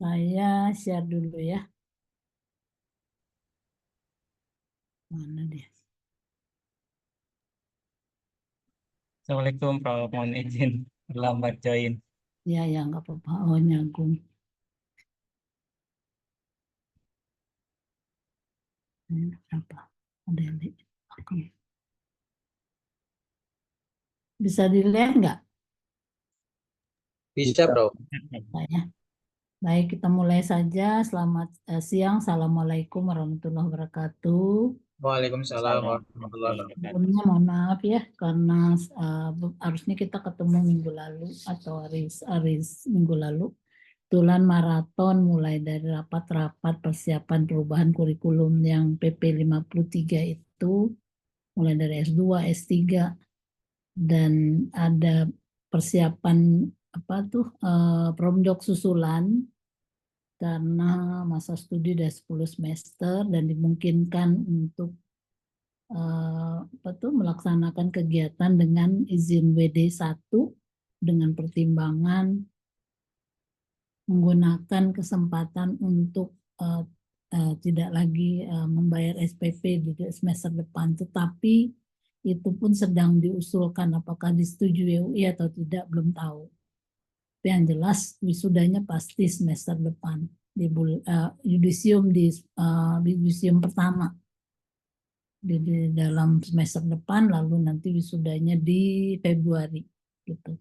Saya share dulu ya. Mana dia? Assalamualaikum Prof. Mohon izin terlambat join. Ya, nggak apa-apa. Oh, nyanggung. Apa? Ada yang di. Oke. Bisa dilihat nggak Bisa, Bro. saya? Baik, kita mulai saja. Selamat siang. Assalamualaikum warahmatullahi wabarakatuh. Waalaikumsalam warahmatullahi wabarakatuh. Sebelumnya mohon maaf ya, karena harusnya kita ketemu minggu lalu atau hari minggu lalu. Kebetulan maraton mulai dari rapat-rapat persiapan perubahan kurikulum yang PP 53 itu, mulai dari S2, S3, dan ada persiapan apa tuh promjok susulan karena masa studi udah 10 semester dan dimungkinkan untuk apa tuh melaksanakan kegiatan dengan izin WD1 dengan pertimbangan menggunakan kesempatan untuk tidak lagi membayar SPP di semester depan, tetapi itu pun sedang diusulkan apakah disetujui UI atau tidak belum tahu. Tapi yang jelas wisudanya pasti semester depan di yudisium pertama di dalam semester depan, lalu nanti wisudanya di Februari gitu.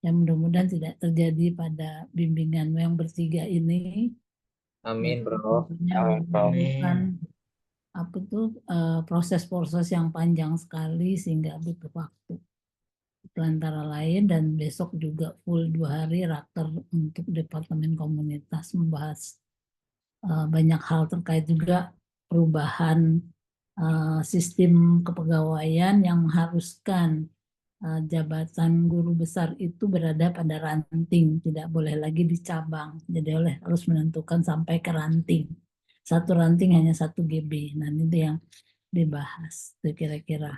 Ya mudah-mudahan tidak terjadi pada bimbingan yang bertiga ini. Amin, Bro. Tentunya memerlukan apa tuh proses-proses yang panjang sekali sehingga butuh waktu. Itu antara lain, dan besok juga full 2 hari raker untuk Departemen Komunitas membahas banyak hal terkait juga perubahan sistem kepegawaian yang mengharuskan jabatan guru besar itu berada pada ranting, tidak boleh lagi dicabang. Jadi harus menentukan sampai ke ranting. Satu ranting hanya 1 GB. Nah, itu yang dibahas itu kira-kira.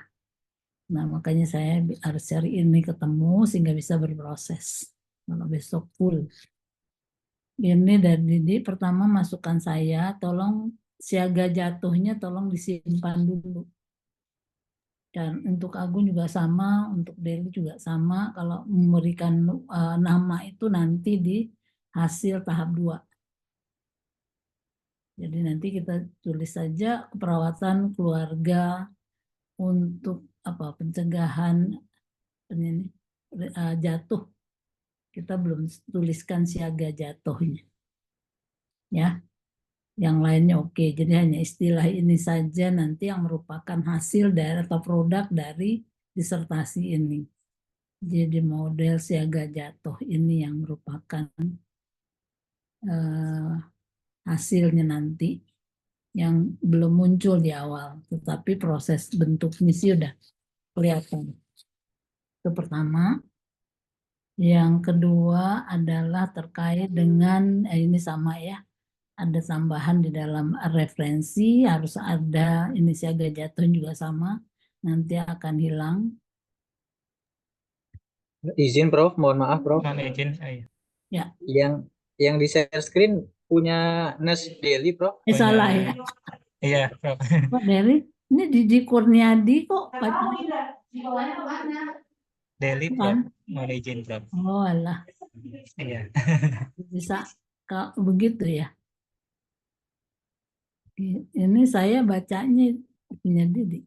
Nah, makanya saya harus cari ini ketemu sehingga bisa berproses. Kalau besok full. Ini dari Didi, pertama masukan saya, tolong siaga jatuhnya tolong disimpan dulu. Dan untuk Agun juga sama, untuk Deli juga sama. Kalau memberikan nama itu nanti di hasil tahap 2. Jadi nanti kita tulis saja keperawatan keluarga untuk pencegahan jatuh. Kita belum tuliskan siaga jatuhnya. Ya. Yang lainnya oke. Jadi hanya istilah ini saja nanti yang merupakan hasil dari atau produk dari disertasi ini. Jadi model siaga jatuh ini yang merupakan hasilnya nanti yang belum muncul di awal, tetapi proses bentuknya sih udah kelihatan. Itu pertama. Yang kedua adalah terkait dengan ini sama ya. Ada tambahan di dalam referensi, harus ada ini siaga jatuh juga sama, nanti akan hilang. Izin, Prof. Mohon maaf, Prof. Mohon izin. Ya. Yang di share screen punya Nes Daily, Prof. Salah ya. Iya, Prof. Pak Dery, ini Didi Kurniadi kok baca. Daily, Prof. Mohon izin, Prof. Oh alah. Iya. Bisa begitu ya. Ini saya bacanya punya Didi.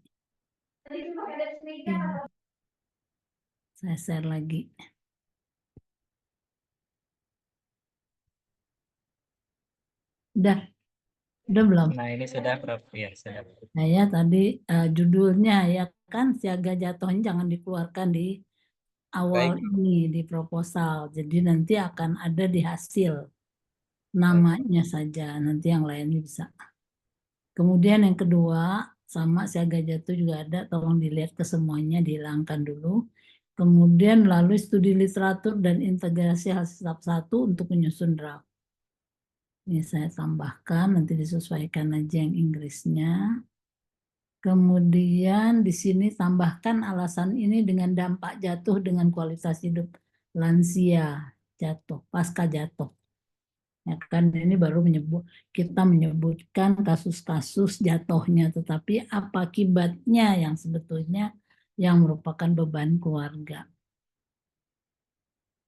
Saya share lagi. Udah belum? Nah, ini sudah, Prof. Ya, sudah. Nah ya tadi judulnya ya kan siaga jatuhnya jangan dikeluarkan di awal. Baik. Ini di proposal. Jadi nanti akan ada di hasil. Namanya saja, nanti yang lainnya bisa. Kemudian yang kedua, sama siaga jatuh juga ada, tolong dilihat ke semuanya, dihilangkan dulu. Kemudian melalui studi literatur dan integrasi hasil tahap 1 untuk menyusun draft. Ini saya tambahkan, nanti disesuaikan aja yang Inggrisnya. Kemudian di sini tambahkan alasan ini dengan dampak jatuh dengan kualitas hidup lansia jatuh, pasca jatuh. Ya kan ini baru kita menyebutkan kasus-kasus jatuhnya, tetapi apa akibatnya yang sebetulnya yang merupakan beban keluarga.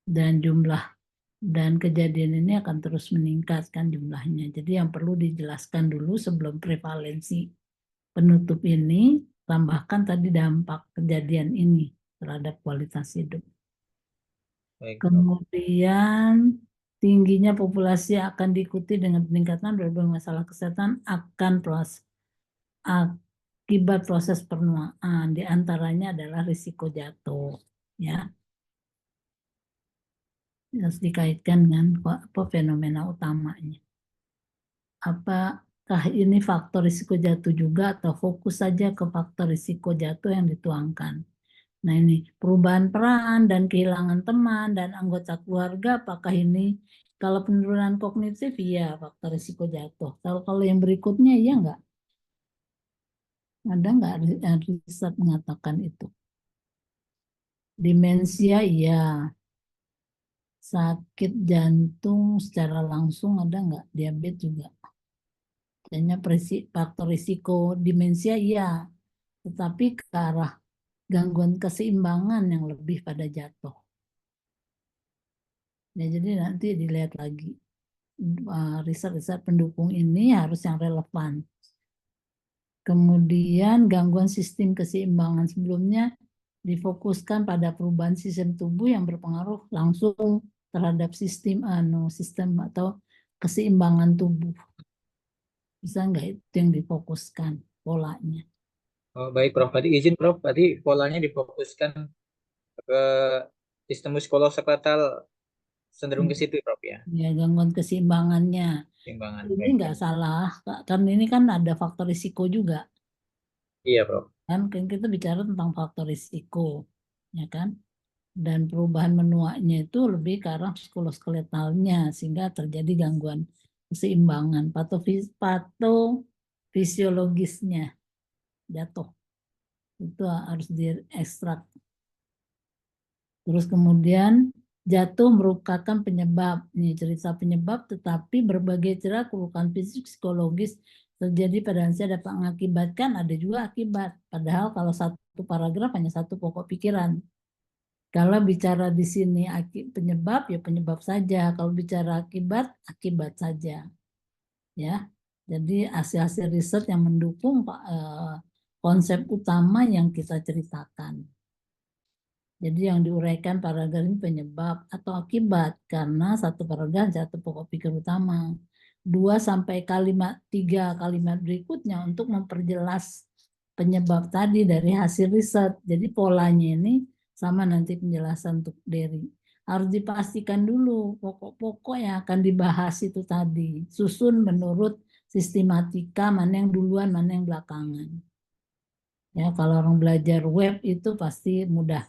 Dan kejadian ini akan terus meningkatkan jumlahnya. Jadi yang perlu dijelaskan dulu sebelum prevalensi penutup ini, tambahkan tadi dampak kejadian ini terhadap kualitas hidup. Baik, Prof. Kemudian tingginya populasi akan diikuti dengan peningkatan berbagai masalah kesehatan akibat proses penuaan. Di antaranya adalah risiko jatuh, ya. Harus dikaitkan dengan apa fenomena utamanya. Apakah ini faktor risiko jatuh juga atau fokus saja ke faktor risiko jatuh yang dituangkan? Nah ini perubahan peran dan kehilangan teman dan anggota keluarga, apakah ini kalau penurunan kognitif iya faktor risiko jatuh. Kalau yang berikutnya iya enggak? Ada enggak riset mengatakan itu? Demensia iya. Sakit jantung secara langsung ada enggak? Diabetes juga. Adanya faktor risiko demensia iya. Tetapi ke arah gangguan keseimbangan yang lebih pada jatuh. Ya, jadi nanti dilihat lagi. Riset-riset pendukung ini harus yang relevan. Kemudian gangguan sistem keseimbangan sebelumnya difokuskan pada perubahan sistem tubuh yang berpengaruh langsung terhadap sistem atau keseimbangan tubuh. Bisa nggak itu yang difokuskan polanya? Oh, baik, Prof. Tadi izin, Prof. Tadi polanya difokuskan ke sistem muskuloskeletal cenderung ke situ, Prof, ya. Ya, gangguan keseimbangannya. Timbangan. Ini Baik. nggak salah, karena ini kan ada faktor risiko juga. Iya, Prof. Kan kita bicara tentang faktor risiko, ya kan? Dan perubahan menuanya itu lebih ke arah muskuloskeletalnya sehingga terjadi gangguan keseimbangan patofisiologisnya jatuh itu harus diekstrak. Terus kemudian jatuh merupakan penyebab, ini cerita penyebab, tetapi berbagai cara kerusakan fisik psikologis terjadi pada manusia dapat mengakibatkan, ada juga akibat. Padahal kalau satu paragraf hanya satu pokok pikiran. Kalau bicara di sini penyebab, ya penyebab saja. Kalau bicara akibat, akibat saja. Ya, jadi hasil-hasil riset yang mendukung konsep utama yang kita ceritakan. Jadi yang diuraikan paragraf ini penyebab atau akibat karena satu paragraf satu pokok pikir utama. 2-3 kalimat berikutnya untuk memperjelas penyebab tadi dari hasil riset. Jadi polanya ini sama nanti penjelasan untuk Dery. Harus dipastikan dulu pokok-pokok yang akan dibahas itu tadi. Susun menurut sistematika mana yang duluan, mana yang belakangan. Ya, kalau orang belajar web itu pasti mudah.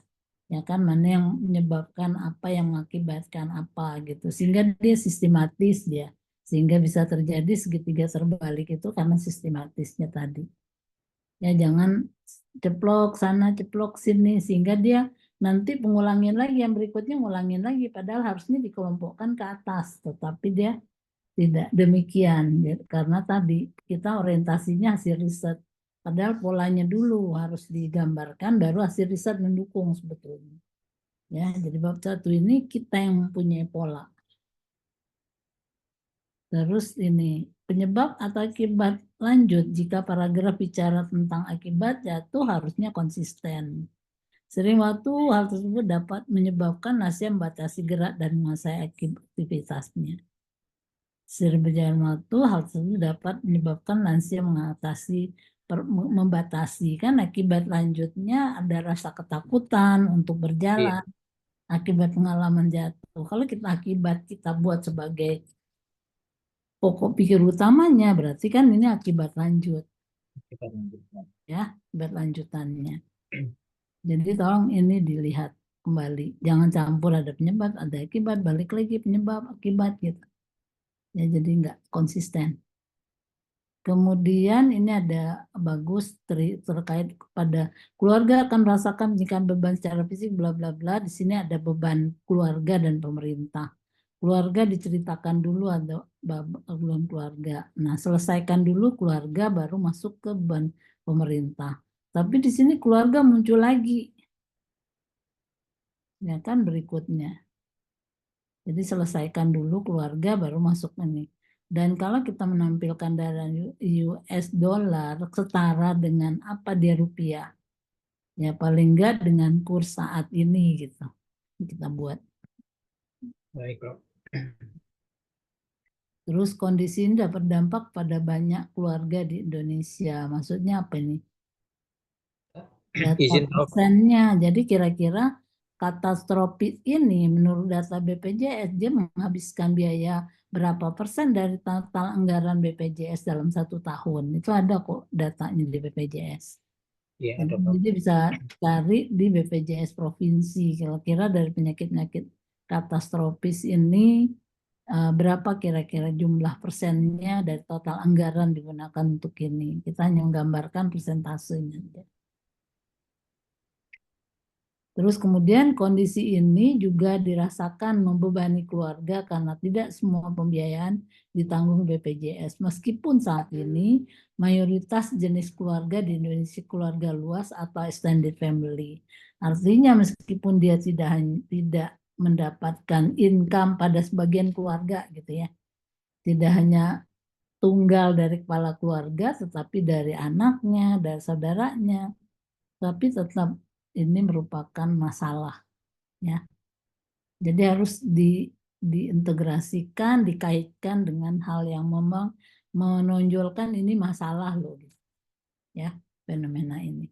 Ya kan, mana yang menyebabkan apa, yang mengakibatkan apa gitu. Sehingga dia sistematis dia. Sehingga bisa terjadi segitiga terbalik itu karena sistematisnya tadi. Ya jangan ceplok sana, ceplok sini. Sehingga dia nanti pengulangin lagi, yang berikutnya ngulangin lagi. Padahal harusnya dikelompokkan ke atas. Tetapi dia tidak demikian. Karena tadi kita orientasinya hasil riset. Padahal polanya dulu harus digambarkan, baru hasil riset mendukung sebetulnya. Ya, jadi bab 1 ini kita yang mempunyai pola. Terus ini penyebab atau akibat lanjut. Jika paragraf bicara tentang akibat jatuh harusnya konsisten. Sering waktu hal tersebut dapat menyebabkan lansia membatasi gerak dan menguasai aktivitasnya. Sering berjalan waktu hal tersebut dapat menyebabkan lansia membatasi. Kan akibat lanjutnya ada rasa ketakutan untuk berjalan. Akibat pengalaman jatuh. Kalau kita buat sebagai pokok pikir utamanya, berarti kan ini akibat lanjut. Kita lanjutkan. Ya, akibat lanjutannya. Jadi tolong ini dilihat kembali. Jangan campur ada penyebab, ada akibat, balik lagi penyebab, akibat gitu. Ya, jadi nggak konsisten. Kemudian ini ada bagus terkait pada keluarga akan merasakan pendidikan beban secara fisik bla bla bla. Di sini ada beban keluarga dan pemerintah. keluarga diceritakan dulu atau belum keluarga. Nah, selesaikan dulu keluarga baru masuk ke beban pemerintah. Tapi di sini keluarga muncul lagi, ya kan berikutnya. Jadi selesaikan dulu keluarga baru masuk ini. Dan kalau kita menampilkan dalam US dollar setara dengan apa dia rupiah, ya paling enggak dengan kurs saat ini gitu. Kita buat. Baik, Prof. Terus kondisi ini dapat dampak pada banyak keluarga di Indonesia. Maksudnya apa ini? Data Izin, Prof. persennya. Jadi kira-kira katastrofis ini menurut data BPJS dia menghabiskan biaya berapa persen dari total anggaran BPJS dalam 1 tahun. Itu ada kok datanya di BPJS. Iya, ada, Prof. Jadi bisa cari di BPJS provinsi. Kira-kira dari penyakit-penyakit katastrofis ini berapa kira-kira jumlah persennya dari total anggaran digunakan untuk ini. Kita hanya menggambarkan persentasenya. Terus kemudian kondisi ini juga dirasakan membebani keluarga karena tidak semua pembiayaan ditanggung BPJS. Meskipun saat ini mayoritas jenis keluarga di Indonesia keluarga luas atau extended family. Artinya meskipun dia tidak mendapatkan income pada sebagian keluarga gitu ya. Tidak hanya tunggal dari kepala keluarga tetapi dari anaknya, dari saudaranya. Tapi tetap ini merupakan masalah ya. Jadi harus diintegrasikan, dikaitkan dengan hal yang memang menonjolkan ini masalah loh gitu. Ya, fenomena ini.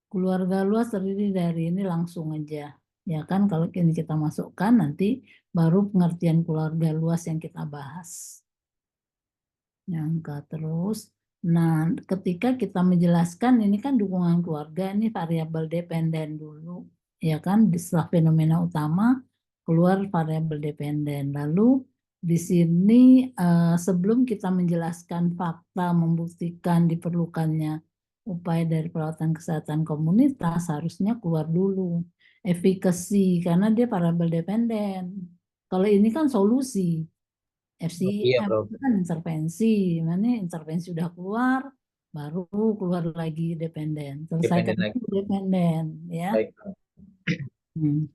Keluarga luas terdiri dari ini langsung aja. Ya kan kalau ini kita masukkan nanti baru pengertian keluarga luas yang kita bahas. Nyangka terus. Nah, ketika kita menjelaskan ini kan dukungan keluarga ini variabel dependen dulu, ya kan? Setelah fenomena utama keluar variabel dependen. Lalu di sini sebelum kita menjelaskan fakta membuktikan diperlukannya upaya dari perawatan kesehatan komunitas harusnya keluar dulu efikasi karena dia variabel dependen. Kalau ini kan solusi. Iya, FCM Prof. itu kan intervensi, mana intervensi udah keluar, baru keluar lagi dependen. Selesaikan Dependen lagi. dulu dependen, ya. Baik, Prof. Hmm.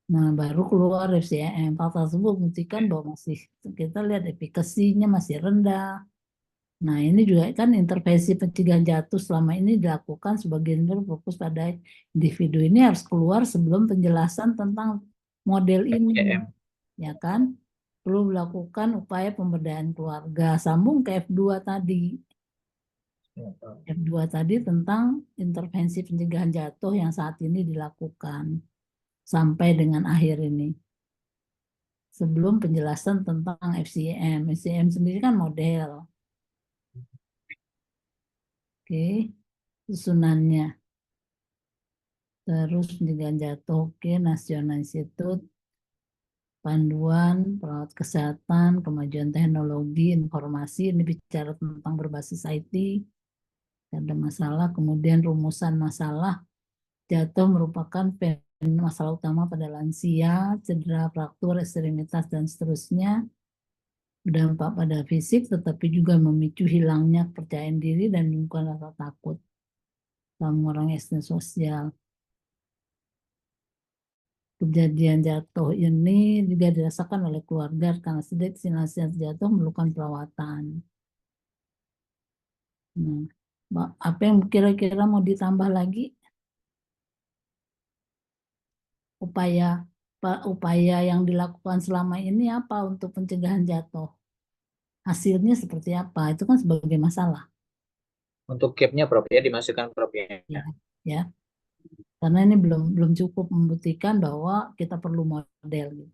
Nah, baru keluar FCM. Fakta tersebut membuktikan bahwa masih kita lihat efikasinya masih rendah. Nah, ini juga kan intervensi pencegahan jatuh selama ini dilakukan sebagian berfokus pada individu. Ini harus keluar sebelum penjelasan tentang model ini, FCM. ya kan? Perlu melakukan upaya pemberdayaan keluarga. Sambung ke F2 tadi. Ya, Prof. F2 tadi tentang intervensi pencegahan jatuh yang saat ini dilakukan sampai dengan akhir ini. Sebelum penjelasan tentang FCM. FCM sendiri kan model. Oke, susunannya. Terus pencegahan jatuh, oke, National Institute, panduan, perawat kesehatan, kemajuan teknologi, informasi, ini bicara tentang berbasis IT, ada masalah, kemudian rumusan masalah, jatuh merupakan masalah utama pada lansia, cedera, fraktur, ekstremitas, dan seterusnya, berdampak pada fisik, tetapi juga memicu hilangnya kepercayaan diri dan menimbulkan rasa takut dalam orang sosial. Kejadian jatuh ini juga dirasakan oleh keluarga karena destinasi jatuh memerlukan perawatan. Nah, apa yang kira-kira mau ditambah lagi? Upaya yang dilakukan selama ini apa untuk pencegahan jatuh? Hasilnya seperti apa? Itu kan sebagai masalah. Untuk gapnya, Prof, ya dimasukkan, Prof, ya. Ya, ya. Karena ini belum cukup membuktikan bahwa kita perlu model. Baik, Prof.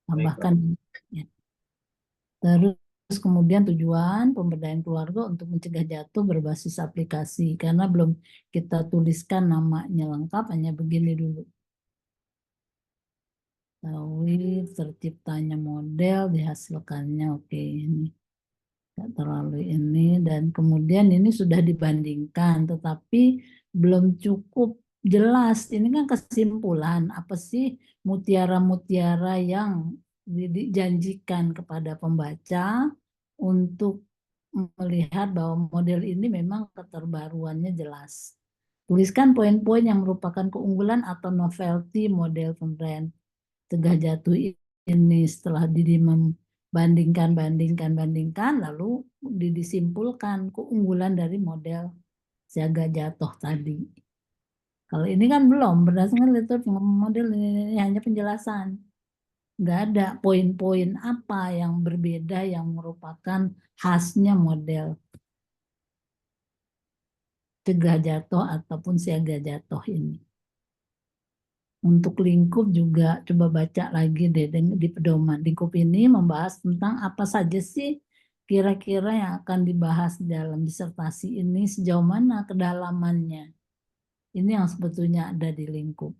Tambahkan. Ya. Terus kemudian tujuan pemberdayaan keluarga untuk mencegah jatuh berbasis aplikasi. Karena belum kita tuliskan namanya lengkap, hanya begini dulu. Tahu terciptanya model, dihasilkannya. Oke, ini tidak terlalu ini. Dan kemudian ini sudah dibandingkan, tetapi belum cukup jelas. Ini kan kesimpulan. Apa sih mutiara-mutiara yang dijanjikan kepada pembaca untuk melihat bahwa model ini memang keterbaruannya jelas. Tuliskan poin-poin yang merupakan keunggulan atau novelty model pemberdayaan cegah jatuh ini. Setelah bandingkan, lalu disimpulkan keunggulan dari model siaga jatuh tadi. Kalau ini kan belum, berdasarkan literatur model ini hanya penjelasan. Nggak ada poin-poin apa yang berbeda yang merupakan khasnya model cegah jatuh ataupun siaga jatuh ini. Untuk lingkup juga coba baca lagi deh di pedoman. Lingkup ini membahas tentang apa saja sih kira-kira yang akan dibahas dalam disertasi ini, sejauh mana kedalamannya. Ini yang sebetulnya ada di lingkup.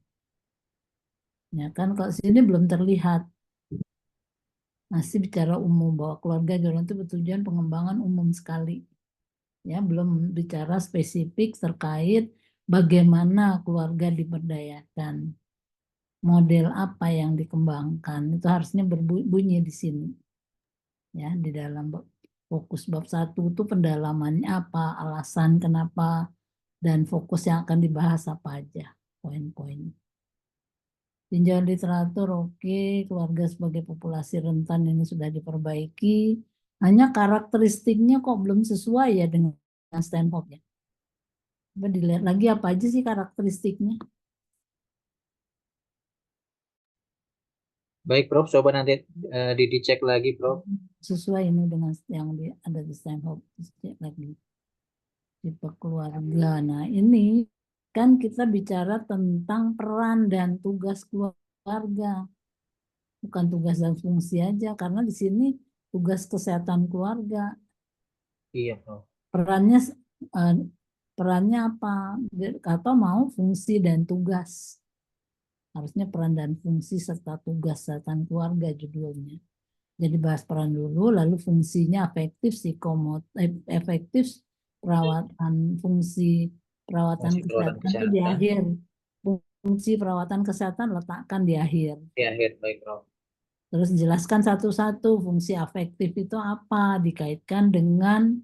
Ya kan kalau sini belum terlihat. Masih bicara umum bahwa keluarga Joran itu bertujuan pengembangan umum sekali. Ya, belum bicara spesifik terkait bagaimana keluarga diberdayakan. Model apa yang dikembangkan itu harusnya berbunyi di sini. Ya, di dalam fokus bab 1 itu pendalamannya apa, alasan kenapa, dan fokus yang akan dibahas apa aja, poin-poin. Tinjauan literatur oke, keluarga sebagai populasi rentan ini sudah diperbaiki. Hanya karakteristiknya kok belum sesuai ya dengan Stanford ya. Coba dilihat lagi apa aja sih karakteristiknya. Baik, Prof. Coba nanti dicek lagi, Prof. Sesuai ini dengan yang ada di Stanford. Cek lagi. Tipe keluarga. Nah ini kan kita bicara tentang peran dan tugas keluarga. Bukan tugas dan fungsi aja. Karena di sini tugas kesehatan keluarga. Iya, Prof. Perannya perannya apa? Atau mau fungsi dan tugas. Harusnya peran dan fungsi serta tugas kesehatan keluarga judulnya. Jadi bahas peran dulu, lalu fungsinya efektif efektif perawatan fungsi perawatan Fungsi perawatan kesehatan itu di kesehatan akhir. Fungsi perawatan kesehatan letakkan di akhir. di akhir, baik, Prof. Terus jelaskan satu-satu fungsi afektif itu apa, dikaitkan dengan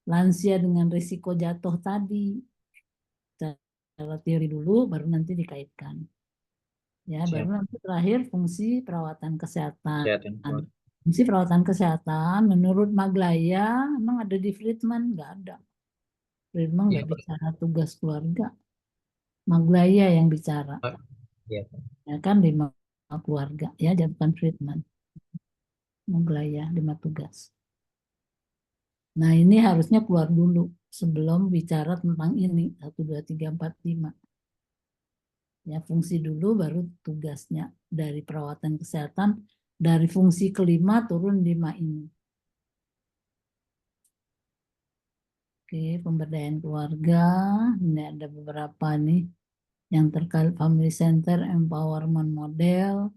lansia dengan risiko jatuh tadi. Secara teori dulu, baru nanti dikaitkan. Ya, Siap. baru nanti terakhir fungsi perawatan kesehatan. Kesehatan, Prof. Fungsi perawatan kesehatan menurut Maglaya emang ada di Friedman? Nggak ada. Friedman Iya, nggak Prof. bicara tugas keluarga. Maglaya yang bicara. Iya, Prof. Ya kan 5 keluarga. Ya, bukan Friedman. Maglaya 5 tugas. Nah ini harusnya keluar dulu sebelum bicara tentang ini. 1, 2, 3, 4, 5. Ya, fungsi dulu baru tugasnya dari perawatan kesehatan. Dari fungsi kelima turun 5 ini. Oke, pemberdayaan keluarga. Ini ada beberapa nih yang terkait family center, empowerment model,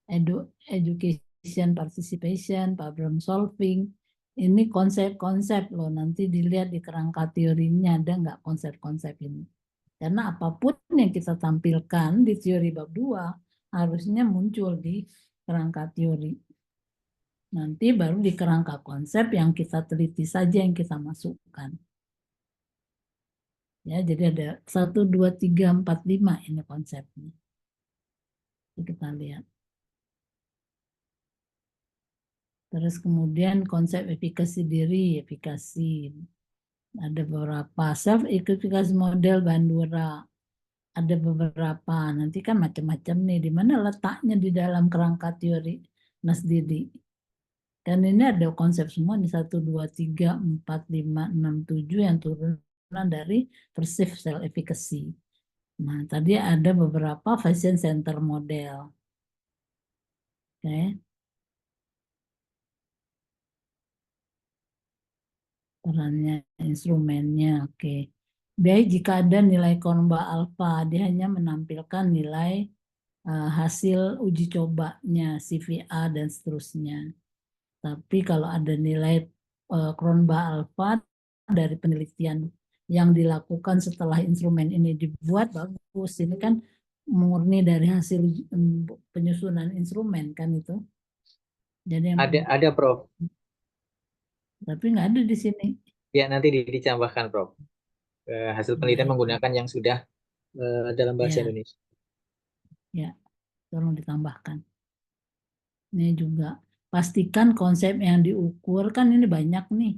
education participation, problem solving. Ini konsep-konsep loh. Nanti dilihat di kerangka teorinya ada nggak konsep-konsep ini. Karena apapun yang kita tampilkan di teori bab 2 harusnya muncul di kerangka teori. Nanti baru di kerangka konsep yang kita teliti saja yang kita masukkan. Ya, jadi ada 1, 2, 3, 4, 5 ini konsepnya. Kita lihat. Terus kemudian konsep efikasi diri, efikasi. Ada beberapa self-efikasi model Bandura. Ada beberapa, nanti kan macam-macam nih. Di mana letaknya di dalam kerangka teori Mas Didi. Dan ini ada konsep semua nih 1, 2, 3, 4, 5, 6, 7 yang turunan dari perceived self efficacy. Nah, tadi ada beberapa fashion center model. Oke. Perannya, instrumennya, oke. Baik, jika ada nilai korba alfa, dia hanya menampilkan nilai hasil uji cobanya, CVA dan seterusnya. Tapi kalau ada nilai Kronba alfa dari penelitian yang dilakukan setelah instrumen ini dibuat bagus. Ini kan murni dari hasil penyusunan instrumen kan itu. Jadi yang Ada Prof. tapi nggak ada di sini. Ya nanti ditambahkan Prof. Hasil penelitian Baik. menggunakan yang sudah dalam bahasa Ya, Indonesia. ya, tolong ditambahkan. Ini juga pastikan konsep yang diukur kan ini banyak nih.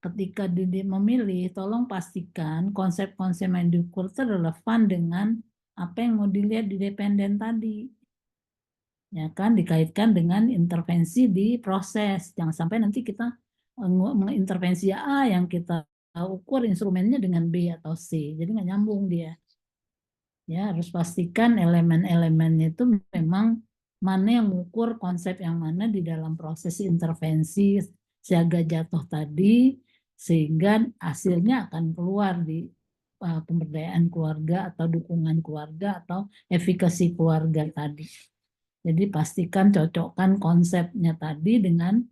Ketika memilih, tolong pastikan konsep-konsep yang diukur itu relevan dengan apa yang mau dilihat di dependen tadi. Ya kan, dikaitkan dengan intervensi di proses. Jangan sampai nanti kita mengintervensi A yang kita ukur instrumennya dengan B atau C. Jadi nggak nyambung dia. Ya, harus pastikan elemen-elemennya itu memang mana yang mengukur konsep yang mana di dalam proses intervensi siaga jatuh tadi, sehingga hasilnya akan keluar di pemberdayaan keluarga atau dukungan keluarga atau efikasi keluarga tadi. Jadi pastikan cocokkan konsepnya tadi dengan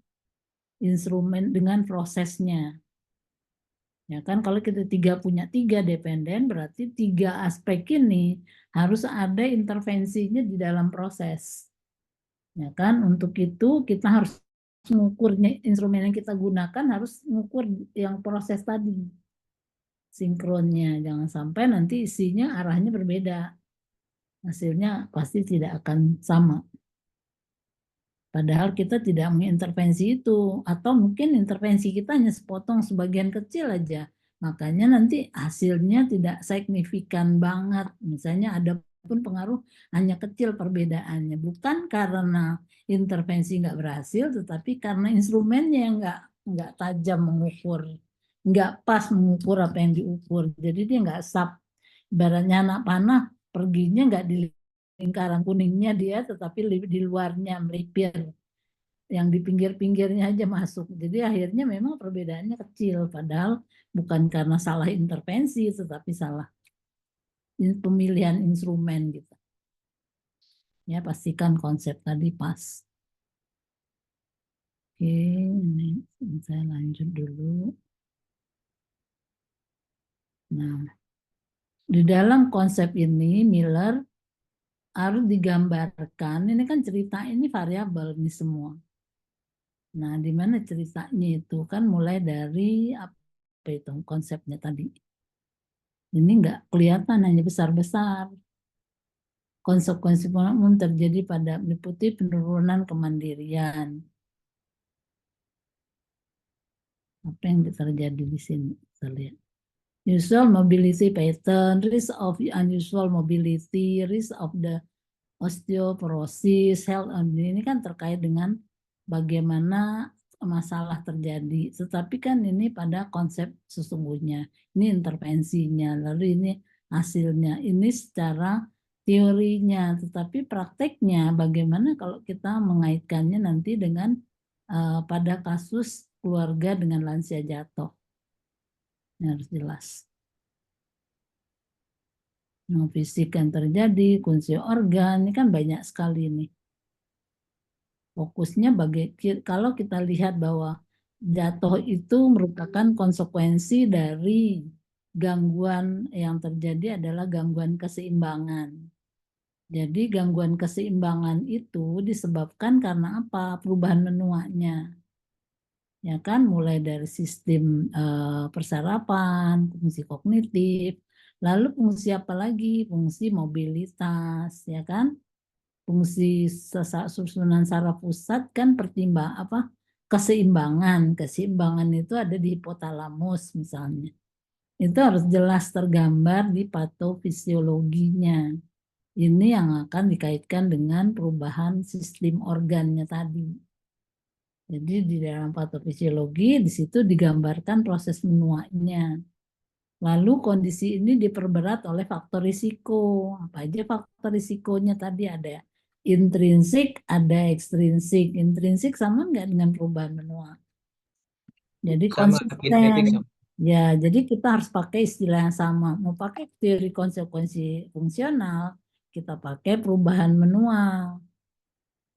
instrumen, dengan prosesnya. Ya kan, kalau kita punya tiga dependen, berarti tiga aspek ini harus ada intervensinya di dalam proses. Ya kan, untuk itu kita harus mengukurnya, instrumen yang kita gunakan harus mengukur yang proses tadi, sinkronnya. Jangan sampai nanti isinya arahnya berbeda. Hasilnya pasti tidak akan sama. Padahal kita tidak mengintervensi itu, atau mungkin intervensi kita hanya sepotong sebagian kecil aja. Makanya nanti hasilnya tidak signifikan banget. Misalnya ada pun pengaruh hanya kecil perbedaannya. Bukan karena intervensi nggak berhasil, tetapi karena instrumennya yang nggak tajam mengukur, nggak pas mengukur apa yang diukur. Jadi dia nggak sap. Ibaratnya anak panah perginya nggak di lingkaran kuningnya dia, tetapi di luarnya melipir, yang di pinggir-pinggirnya aja masuk. Jadi akhirnya memang perbedaannya kecil, padahal bukan karena salah intervensi, tetapi salah pemilihan instrumen gitu. Ya, pastikan konsep tadi pas. Oke, ini saya lanjut dulu. Nah, di dalam konsep ini Miller harus digambarkan, ini kan cerita ini variabel ini semua. Nah, di mana ceritanya itu kan mulai dari apa itu konsepnya tadi. Ini nggak kelihatan, hanya besar-besar. Konsekuensi umum terjadi pada meliputi penurunan kemandirian. Apa yang terjadi di sini? Kita lihat. Usual mobility pattern, risk of unusual mobility, risk of the osteoporosis, health, ini kan terkait dengan bagaimana masalah terjadi. Tetapi kan ini pada konsep sesungguhnya. Ini intervensinya, lalu ini hasilnya. Ini secara teorinya, tetapi prakteknya bagaimana kalau kita mengaitkannya nanti dengan pada kasus keluarga dengan lansia jatuh. Ini harus jelas. Non fisik yang terjadi, fungsi organ, ini kan banyak sekali nih. Fokusnya kalau kita lihat bahwa jatuh itu merupakan konsekuensi dari gangguan yang terjadi adalah gangguan keseimbangan. Jadi gangguan keseimbangan itu disebabkan karena apa? Perubahan menuanya. Ya kan, mulai dari sistem persarapan, fungsi kognitif, lalu fungsi apa lagi? Fungsi mobilitas, ya kan? Fungsi susunan saraf pusat kan keseimbangan itu ada di hipotalamus misalnya, itu harus jelas tergambar di patofisiologinya. Ini yang akan dikaitkan dengan perubahan sistem organnya tadi. Jadi di dalam patofisiologi di situ digambarkan proses menuanya. Lalu kondisi ini diperberat oleh faktor risiko. Apa aja faktor risikonya tadi? Ada intrinsik, ada ekstrinsik. Intrinsik sama nggak dengan perubahan menua? Jadi Sama, genetik konsisten. sama. Ya, jadi kita harus pakai istilah yang sama. Mau pakai teori konsekuensi fungsional, kita pakai perubahan menua.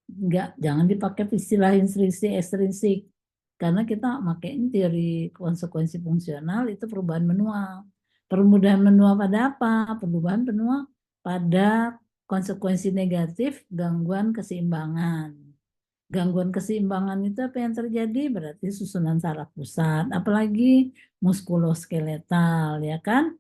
Enggak, jangan dipakai istilah intrinsik, ekstrinsik. Karena kita pakai teori konsekuensi fungsional itu perubahan menua. Permudahan menua pada apa? Perubahan benua pada konsekuensi negatif gangguan keseimbangan. Gangguan keseimbangan itu apa yang terjadi? Berarti susunan saraf pusat, apalagi muskuloskeletal, ya kan?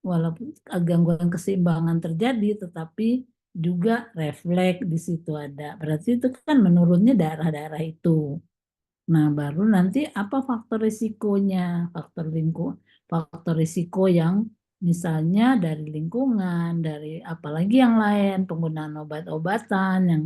Walaupun gangguan keseimbangan terjadi, tetapi juga refleks di situ ada. Berarti itu kan menurunnya daerah-daerah itu. Nah, baru nanti apa faktor risikonya? Faktor risiko yang misalnya dari lingkungan, dari apalagi yang lain, penggunaan obat-obatan yang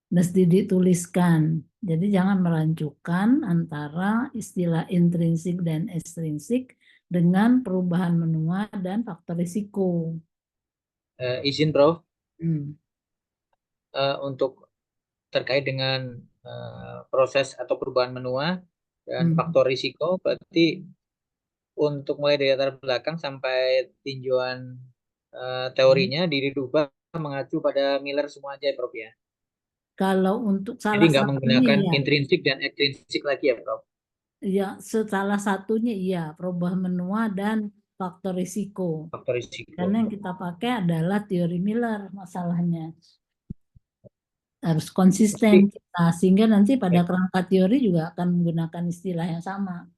mesti dituliskan. Jadi jangan merancukan antara istilah intrinsik dan ekstrinsik dengan perubahan menua dan faktor risiko. Izin Prof, Hmm. untuk terkait dengan proses atau perubahan menua dan Hmm. faktor risiko, berarti untuk mulai dari latar belakang sampai tinjauan teorinya dirubah mengacu pada Miller semua aja Prof ya. Kalau untuk Jadi salah nggak satunya menggunakan ya, intrinsik dan ekstrinsik lagi ya Prof. ya salah satunya iya perubahan menua dan faktor risiko. Faktor risiko. Karena yang kita pakai adalah teori Miller masalahnya. Harus konsisten Tapi kita sehingga nanti pada baik, kerangka teori juga akan menggunakan istilah yang sama.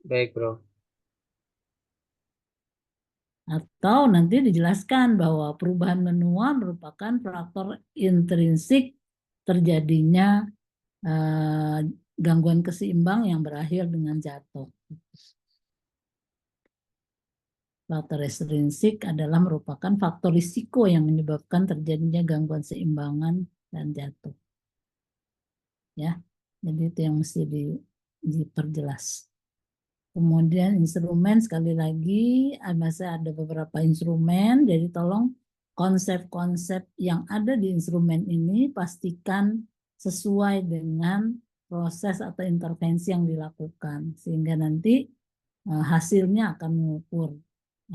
baik Prof. Atau nanti dijelaskan bahwa perubahan menua merupakan faktor intrinsik terjadinya gangguan keseimbang yang berakhir dengan jatuh. Faktor ekstrinsik adalah merupakan faktor risiko yang menyebabkan terjadinya gangguan seimbangan dan jatuh. Ya, jadi itu yang mesti diperjelas. Kemudian instrumen sekali lagi masih ada beberapa instrumen, jadi tolong konsep-konsep yang ada di instrumen ini pastikan sesuai dengan proses atau intervensi yang dilakukan sehingga nanti hasilnya akan mengukur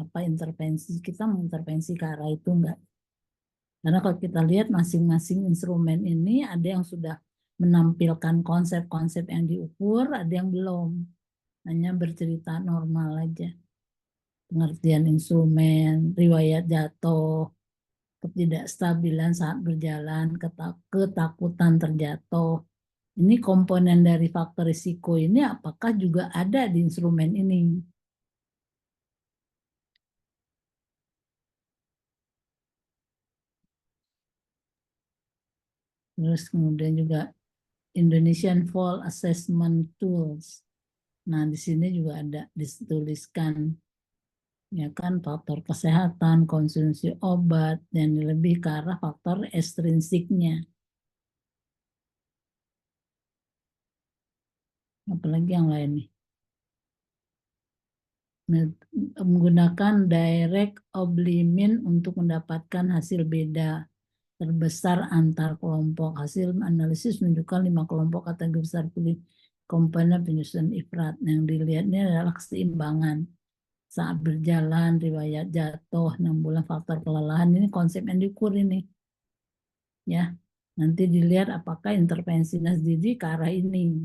apa intervensi kita mengintervensi ke arah itu enggak. Karena kalau kita lihat masing-masing instrumen ini ada yang sudah menampilkan konsep-konsep yang diukur, ada yang belum. Hanya bercerita normal aja. Pengertian instrumen, riwayat jatuh, ketidakstabilan saat berjalan, ketakutan terjatuh. Ini komponen dari faktor risiko ini apakah juga ada di instrumen ini? Terus kemudian juga Indonesian Fall Assessment Tools. Nah, di sini juga ada dituliskan ya kan faktor kesehatan, konsumsi obat, dan lebih ke arah faktor ekstrinsiknya. Apalagi yang lain nih. Menggunakan direct oblimin untuk mendapatkan hasil beda terbesar antar kelompok. Hasil analisis menunjukkan 5 kelompok kategori besar pilih komponen penyusunan ifrat. Yang dilihatnya adalah keseimbangan saat berjalan, riwayat jatuh, 6 bulan faktor kelelahan. Ini konsep yang diukur ini. Ya, nanti dilihat apakah intervensi Nasdidi ke arah ini.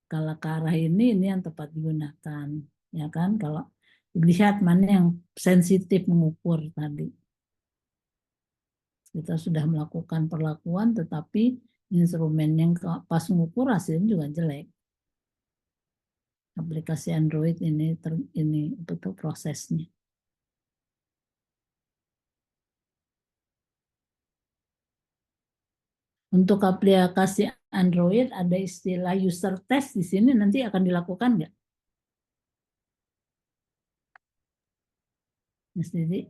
Kalau ke arah ini yang tepat digunakan. Ya kan, kalau lihat mana yang sensitif mengukur tadi. Kita sudah melakukan perlakuan, tetapi instrumen yang pas mengukur hasilnya juga jelek. Aplikasi Android ini betul prosesnya. Untuk aplikasi Android ada istilah user test di sini nanti akan dilakukan nggak? Mas Didi?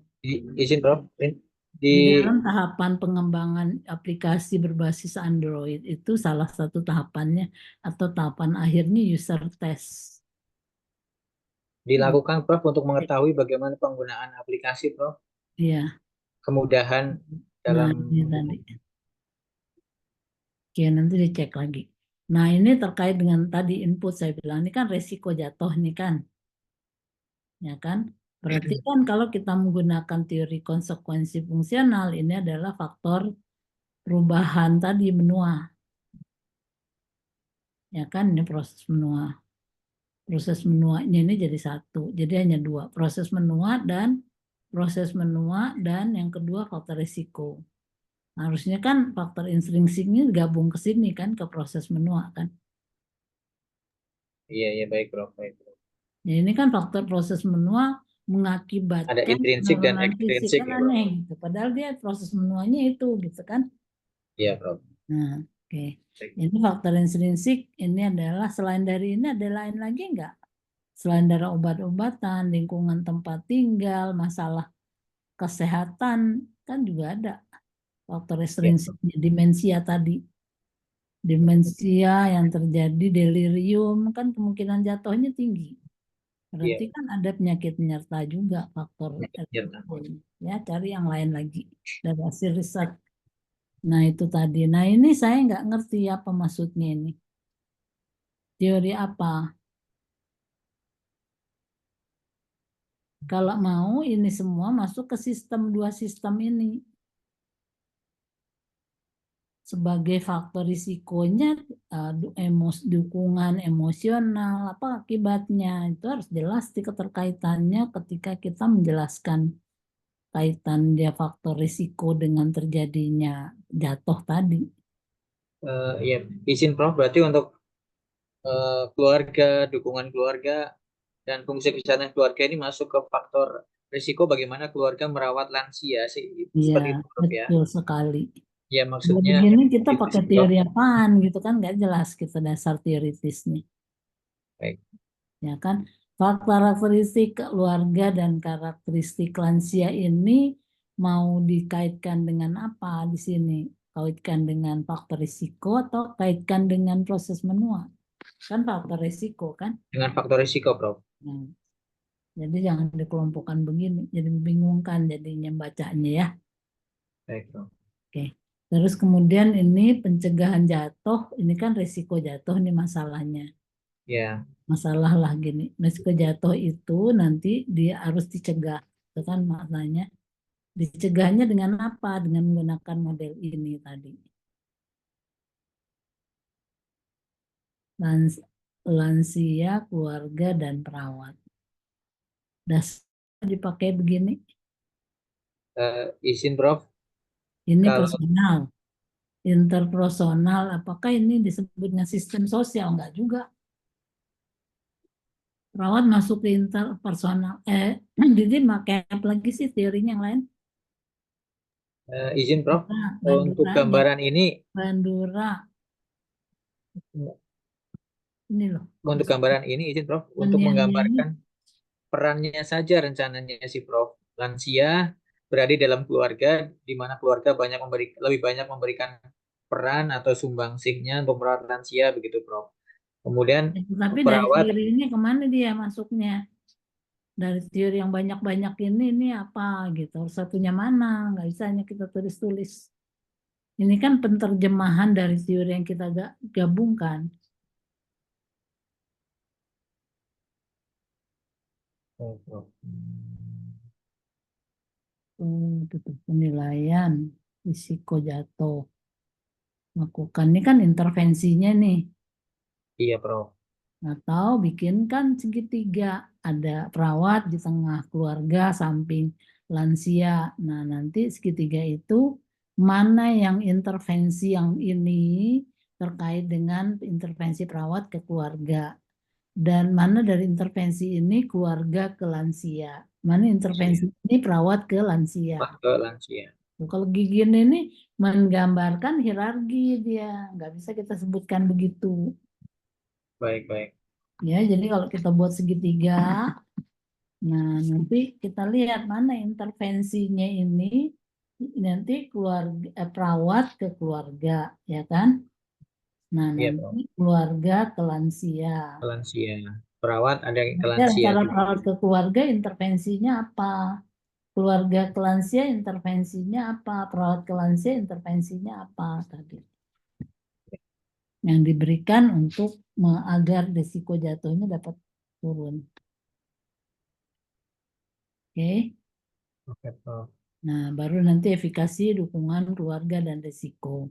Izin Prof. Di Di dalam tahapan pengembangan aplikasi berbasis Android itu salah satu tahapannya atau tahapan akhirnya user test. dilakukan Prof untuk mengetahui bagaimana penggunaan aplikasi Prof. Iya. Kemudahan Nah, dalam ini tadi. Oke, nanti dicek lagi. Nah, ini terkait dengan tadi input saya bilang ini kan resiko jatuh nih kan, ya kan? Berarti kan kalau kita menggunakan teori konsekuensi fungsional ini adalah faktor perubahan tadi menua, ya kan? Ini proses menua. Proses menuanya ini jadi satu. Jadi hanya dua, proses menua dan yang kedua faktor risiko. Harusnya kan faktor intrinsiknya gabung ke sini kan, ke proses menua kan. Iya, iya, baik, Prof. Baik, Prof. Ya, ini kan faktor proses menua Ada mengakibatkan intrinsik dan penurunan fisik ekstrinsik kan ya, Prof. aneh gitu. Padahal dia proses menuanya itu gitu kan. Iya, Prof. Nah, oke. Baik. Ini faktor intrinsik ini adalah selain dari ini ada lain lagi enggak? Selain dari obat-obatan, lingkungan tempat tinggal, masalah kesehatan kan juga ada faktor Iya, Prof. ekstrinsiknya, demensia tadi. Demensia yang terjadi delirium kan kemungkinan jatuhnya tinggi. Iya, Berarti kan ada penyakit penyerta juga faktor iya. risikonya. Ya, cari yang lain lagi dari hasil riset. Nah, itu tadi. Nah, ini saya nggak ngerti apa maksudnya ini. Teori apa? Kalau mau ini semua masuk ke sistem dua sistem ini. Sebagai faktor risikonya, dukungan emosional, apa akibatnya. Itu harus jelas di keterkaitannya ketika kita menjelaskan kaitan dia faktor risiko dengan terjadinya jatuh tadi. Iya, izin Prof. Berarti untuk keluarga, dukungan keluarga, dan fungsi kesehatan keluarga ini masuk ke faktor risiko bagaimana keluarga merawat lansia sih. Iya, Seperti itu, Prof ya. betul sekali. Ya, Kalau maksudnya begini kita itu pakai sih, Prof. teori apaan gitu kan nggak jelas kita dasar teoritisnya. Baik. Ya kan? Karakteristik keluarga dan karakteristik lansia ini mau dikaitkan dengan apa di sini? Kaitkan dengan faktor risiko atau kaitkan dengan proses menua? Kan faktor risiko kan? Dengan faktor risiko, Prof. Nah, jadi jangan dikelompokkan begini, jadi membingungkan jadinya bacanya ya. Baik, Prof. Oke. Terus kemudian ini pencegahan jatuh, ini kan risiko jatuh nih masalahnya. Ya, Masalah lah gini, risiko jatuh itu nanti dia harus dicegah. Itu kan maknanya. Dicegahnya dengan apa? Dengan menggunakan model ini tadi. Lans- Lansia, keluarga, dan perawat. Dasar dipakai begini. izin, Prof. Ini Kalau personal. Interpersonal, apakah ini disebutnya sistem sosial? Enggak juga. Perawat masuk ke interpersonal. Jadi pakai apa lagi sih teorinya yang lain? izin, Prof. Untuk Bandura aja. gambaran ini, Bandura. Ini loh. izin, Prof. Untuk Oniannya ini. menggambarkan perannya saja rencananya si Prof. Lansia berada dalam keluarga di mana keluarga lebih banyak memberikan peran atau sumbangsihnya untuk merawat lansia begitu, Prof. Kemudian Tapi dari perawat teori ini kemana dia masuknya? Dari teori yang banyak-banyak ini apa gitu. Satunya mana? Nggak bisa hanya kita tulis-tulis. Ini kan penterjemahan dari teori yang kita gabungkan. Oh, Prof. Itu tuh, penilaian risiko jatuh. Lakukan ini kan intervensinya nih. Iya, Prof. Atau bikinkan segitiga. Ada perawat di tengah keluarga, samping lansia. Nah, nanti segitiga itu mana yang intervensi yang ini terkait dengan intervensi perawat ke keluarga. Dan mana dari intervensi ini keluarga ke lansia. Mana intervensi Lansia. ini perawat ke lansia. Wah, ke lansia. Kalau gigin ini menggambarkan hierarki dia. Nggak bisa kita sebutkan begitu. Baik, baik. Ya, jadi kalau kita buat segitiga, nah nanti kita lihat mana intervensinya ini nanti keluarga perawat ke keluarga, ya kan? Nah, Iya, nanti Prof. keluarga ke lansia. Ke lansia. Perawat ada ke Nanti lansia antara juga. perawat ke keluarga intervensinya apa? Keluarga ke lansia intervensinya apa? Perawat ke lansia intervensinya apa tadi? Yang diberikan untuk agar risiko jatuhnya dapat turun. Oke. Oke, Prof. Nah, baru nanti efikasi dukungan keluarga dan risiko.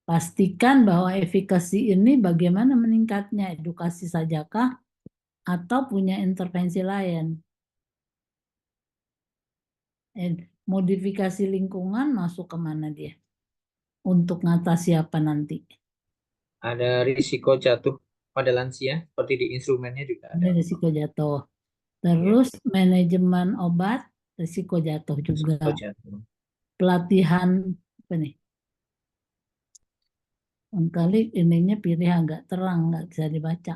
Pastikan bahwa efikasi ini bagaimana meningkatnya, edukasi sajakah atau punya intervensi lain. Modifikasi lingkungan masuk kemana dia? Untuk ngatasi apa nanti? Ada risiko jatuh pada lansia, seperti di instrumennya juga Ini ada. risiko jatuh. Iya, Terus manajemen obat, risiko jatuh juga. risiko jatuh. Pelatihan apa nih? Kali ininya pilih agak terang, nggak bisa dibaca.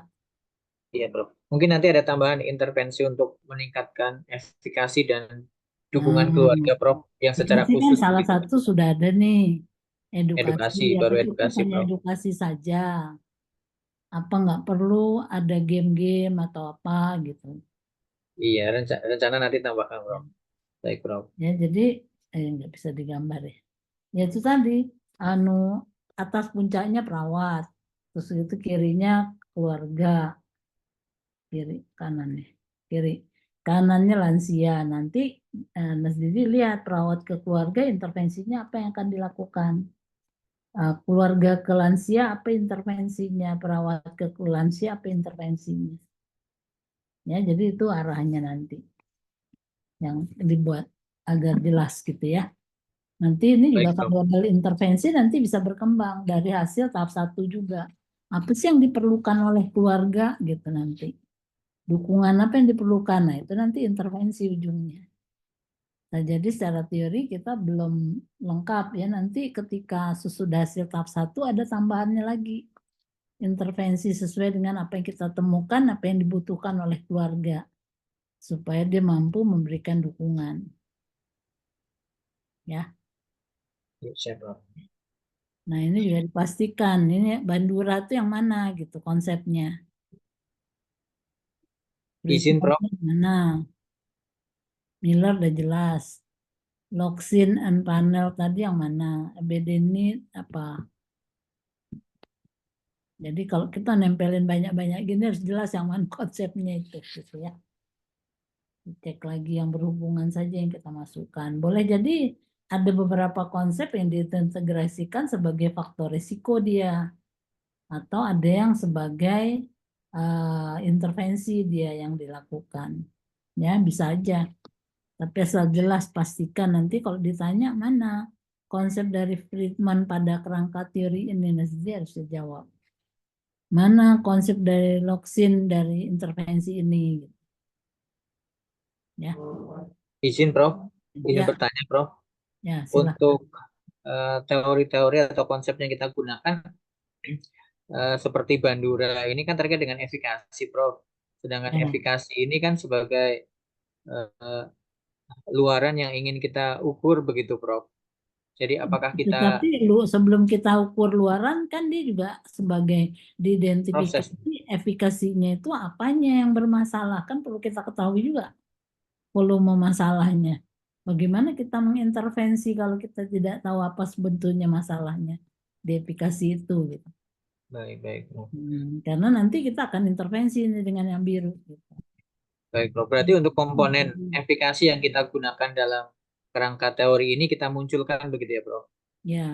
Iya, Prof. Mungkin nanti ada tambahan intervensi untuk meningkatkan efikasi dan dukungan keluarga, Nah, Prof, yang secara edukasi kan khusus salah begitu. satu sudah ada nih. Edukasi, Edukasi, baru apa cukup edukasi, hanya Prof. edukasi saja? Apa nggak perlu ada game-game atau apa gitu? Iya, rencana nanti tambahkan, Ya, Prof. Baik, Prof. ya, jadi nggak bisa digambar ya. Ya itu tadi, anu atas puncaknya perawat, terus itu kirinya keluarga, kiri kanan nih, kiri kanannya lansia. Nanti Mas Didi lihat perawat ke keluarga intervensinya apa yang akan dilakukan. Keluarga ke lansia apa intervensinya, perawat ke lansia apa intervensinya. Ya, jadi itu arahnya nanti yang dibuat agar jelas gitu ya. Nanti ini juga Baik, Prof. kalau ada intervensi nanti bisa berkembang dari hasil tahap 1 juga. Apa sih yang diperlukan oleh keluarga gitu nanti. Dukungan apa yang diperlukan. Nah, itu nanti intervensi ujungnya. Nah, jadi secara teori kita belum lengkap ya. Nanti ketika sesudah hasil tahap 1 ada tambahannya lagi. Intervensi sesuai dengan apa yang kita temukan, apa yang dibutuhkan oleh keluarga. Supaya dia mampu memberikan dukungan. Ya. Iya, siap, Prof. Nah, ini juga dipastikan ini Bandura itu yang mana gitu konsepnya. Izin, Prof. Treatmentnya mana? Miller udah jelas. Loxin and panel tadi yang mana? ABD ini apa? Jadi kalau kita nempelin banyak-banyak gini harus jelas yang mana konsepnya itu gitu ya. Cek lagi yang berhubungan saja yang kita masukkan. Boleh jadi ada beberapa konsep yang diintegrasikan sebagai faktor risiko dia. Atau ada yang sebagai intervensi dia yang dilakukan. Ya, bisa aja. Tapi asal jelas pastikan nanti kalau ditanya mana konsep dari Friedman pada kerangka teori ini nanti harus dijawab. Mana konsep dari Locsin dari intervensi ini? Ya, Izin, Prof. Izin ya, bertanya, Prof. ya, silahkan. Untuk teori-teori atau konsep yang kita gunakan, seperti Bandura ini kan terkait dengan efikasi, Prof. Sedangkan Ya. efikasi ini kan sebagai eh, luaran yang ingin kita ukur begitu, Prof. Jadi apakah kita Tetapi sebelum kita ukur luaran kan dia juga sebagai proses? diidentifikasi efikasinya itu apanya yang bermasalah kan perlu kita ketahui juga volume masalahnya. Bagaimana kita mengintervensi kalau kita tidak tahu apa sebetulnya masalahnya di efikasi itu gitu. Baik, baik, Prof. Karena nanti kita akan intervensi ini dengan yang biru gitu. Baik, Prof. Berarti untuk komponen efikasi yang kita gunakan dalam kerangka teori ini kita munculkan begitu ya, Prof? Ya.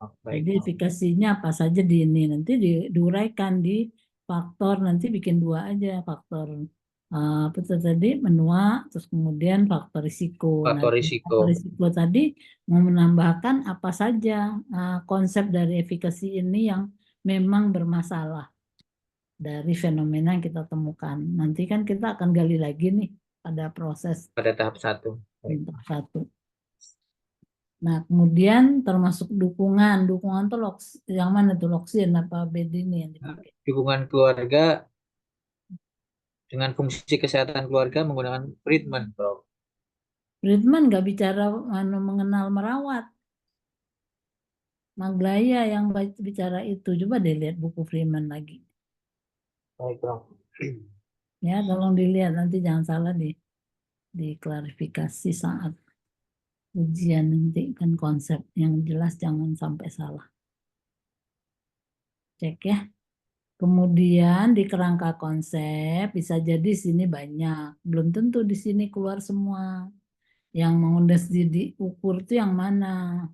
Oh, baik, Jadi Prof. efikasinya apa saja di ini nanti diuraikan di faktor nanti bikin dua aja faktor apa itu tadi menua terus kemudian faktor risiko. Nah Faktor di risiko. faktor risiko tadi mau menambahkan apa saja konsep dari efikasi ini yang memang bermasalah dari fenomena yang kita temukan. Nanti kan kita akan gali lagi nih pada proses Pada tahap satu. Baik. satu. Nah, kemudian termasuk dukungan. Dukungan tuh yang mana tuh Loksin apa bed ini yang dipakai? Dukungan keluarga dengan fungsi kesehatan keluarga menggunakan treatment, Prof. Friedman nggak bicara mengenal merawat. Maglaya yang bicara itu. Coba deh lihat buku Friedman lagi. Baik, Prof. Ya, tolong dilihat nanti jangan salah diklarifikasi saat ujian nanti kan konsep yang jelas jangan sampai salah. Cek ya. Kemudian di kerangka konsep bisa jadi sini banyak, belum tentu di sini keluar semua. Yang mau diukur itu yang mana?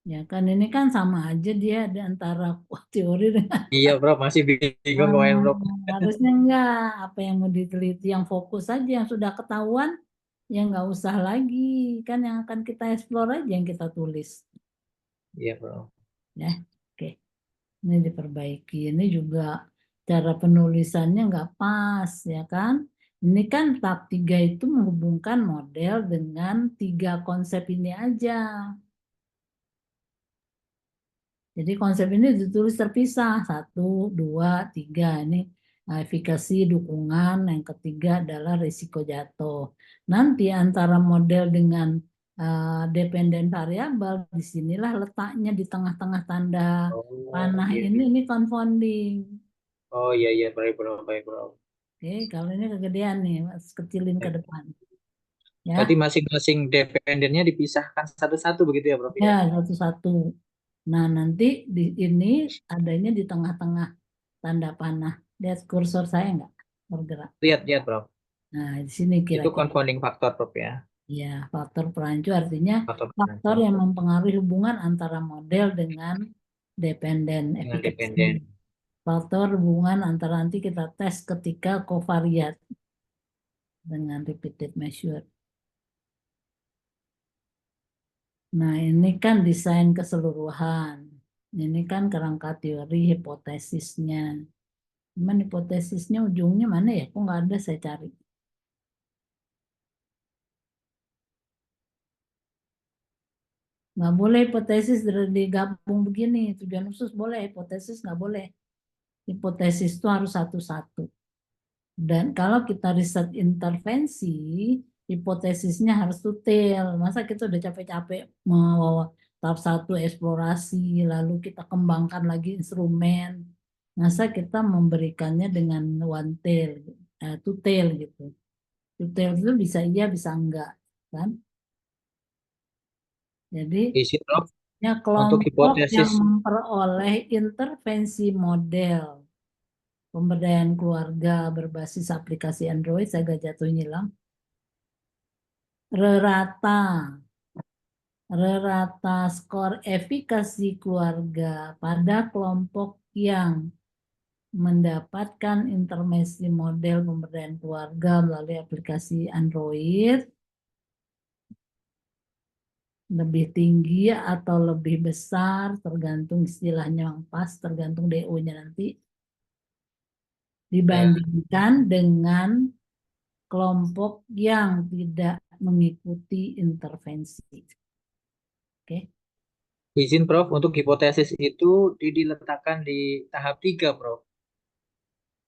Ya kan ini kan sama aja dia di antara teori dengan Iya, Prof, masih bingung kemarin, Prof. harusnya enggak apa yang mau diteliti yang fokus aja yang sudah ketahuan ya nggak usah lagi kan yang akan kita explore aja yang kita tulis Iya, Prof. ya. Oke, ini diperbaiki. Ini juga cara penulisannya nggak pas ya kan. Ini kan tahap 3 itu menghubungkan model dengan 3 konsep ini aja. Jadi konsep ini ditulis terpisah, 1, 2, 3. Ini efikasi dukungan, yang ketiga adalah risiko jatuh. Nanti antara model dengan dependen variabel, disinilah letaknya di tengah-tengah tanda Oh, panah iya. ini confounding. Oh, iya, iya, baik, Prof, baik, Prof. Oke, kalau ini kegedean nih, Mas, kecilin ke Baik. depan. Ya, Berarti masing-masing dependennya dipisahkan satu-satu begitu ya, Prof, ya ya? satu-satu. Nah, nanti di ini adanya di tengah-tengah tanda panah. Lihat kursor saya nggak bergerak. Lihat, lihat, Prof. Nah, di sini Itu kira-kira confounding faktor, Prof, ya. ya faktor perancu artinya Faktor faktor penentu yang mempengaruhi hubungan antara model dengan dependen dengan efikasi. dependen. Faktor hubungan antara nanti kita tes ketika covariat dengan repeated measure. Nah, ini kan desain keseluruhan. Ini kan kerangka teori hipotesisnya. Cuman hipotesisnya ujungnya mana ya? Kok nggak ada saya cari. Nggak boleh hipotesis digabung begini. Tujuan khusus boleh, hipotesis nggak boleh. Hipotesis itu harus satu-satu. Dan kalau kita riset intervensi, hipotesisnya harus detail. Masa kita udah capek-capek mau tahap 1 eksplorasi, lalu kita kembangkan lagi instrumen. Masa kita memberikannya dengan one tail, two tail gitu. Two tail itu bisa iya, bisa enggak, kan? Jadi Isi, Prof, ya untuk kelompok yang hipotesis. memperoleh intervensi model pemberdayaan keluarga berbasis aplikasi Android, saya agak jatuh nyilang. Rerata, rerata skor efikasi keluarga pada kelompok yang mendapatkan intervensi model pemberdayaan keluarga melalui aplikasi Android lebih tinggi atau lebih besar, tergantung istilahnya yang pas, tergantung DO-nya nanti, dibandingkan dengan kelompok yang tidak mengikuti intervensi. Oke. Izin, Prof, untuk hipotesis itu diletakkan di tahap 3, Prof.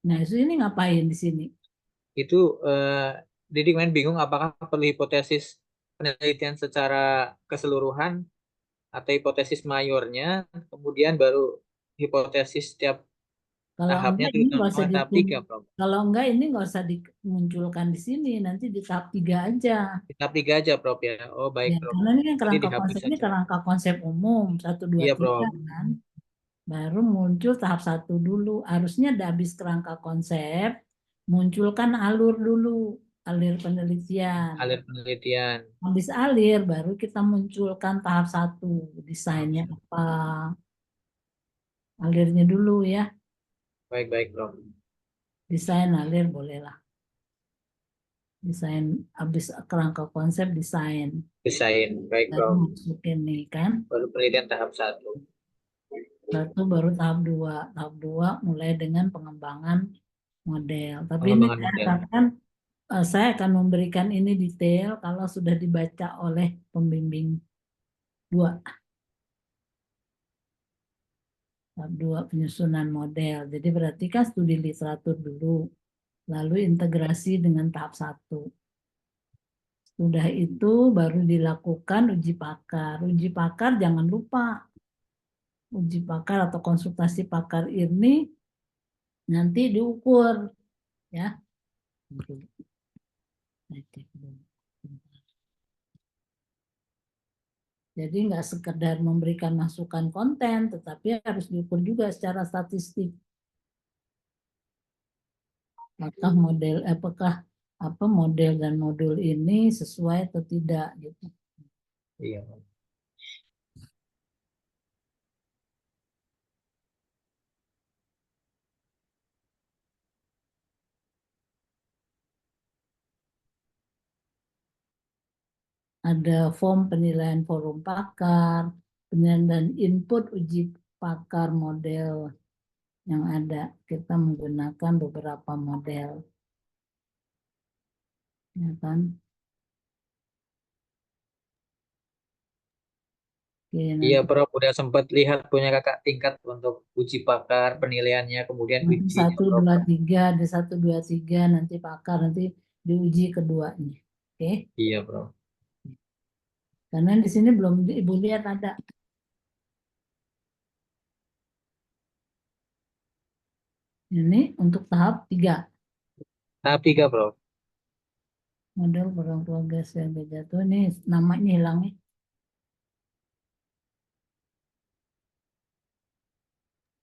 Nah, ini ngapain di sini? Itu Didik main bingung apakah perlu hipotesis penelitian secara keseluruhan atau hipotesis mayornya, kemudian baru hipotesis setiap Kalau tahapnya enggak itu ini nggak usah ditambah tahap 3, Prof. kalau enggak ini nggak usah dimunculkan di sini, nanti di tahap 3 aja. Di tahap 3 aja, Prof, ya. Oh, baik, Ya, Prof. karena ini kan Jadi kerangka dihapus konsep ini saja. kerangka konsep umum 1, 2, Iya, 3 Prof. kan. Baru muncul tahap 1 dulu. Harusnya udah habis kerangka konsep, munculkan alur dulu, alir penelitian. Alir penelitian. Habis alir baru kita munculkan tahap 1, Tahap desainnya satu. apa. Alirnya dulu ya. Baik, baik, Prof. Desain alir bolehlah. Desain habis kerangka konsep desain. Desain. Baik, Baru Prof. masukin nih kan. Baru penelitian tahap 1. Satu baru tahap 2. Tahap 2 mulai dengan pengembangan model. Tapi ini Pengembangan saya model. katakan saya akan memberikan ini detail kalau sudah dibaca oleh pembimbing 2. Tahap 2 penyusunan model. Jadi berarti kan studi literatur dulu. Lalu integrasi dengan tahap 1. Sudah itu baru dilakukan uji pakar. Uji pakar jangan lupa. Uji pakar atau konsultasi pakar ini nanti diukur ya. Jadi nggak sekedar memberikan masukan konten, tetapi harus diukur juga secara statistik. Apakah apa model dan modul ini sesuai atau tidak gitu. Iya. ada form penilaian forum pakar, penilaian dan input uji pakar model yang ada. Kita menggunakan beberapa model, ya kan? Oke, Iya, nanti, Prof. Udah sempat lihat punya kakak tingkat untuk uji pakar, penilaiannya, kemudian nanti ujinya, 1, Prof. 2, 3, ada 1, 2, 3, nanti pakar, nanti diuji keduanya. Oke, Iya, Prof. karena di sini belum Ibu lihat ada. Ini untuk tahap 3. Tahap 3, Prof. Model orang tua gas yang jatuh. Ini namanya hilang nih.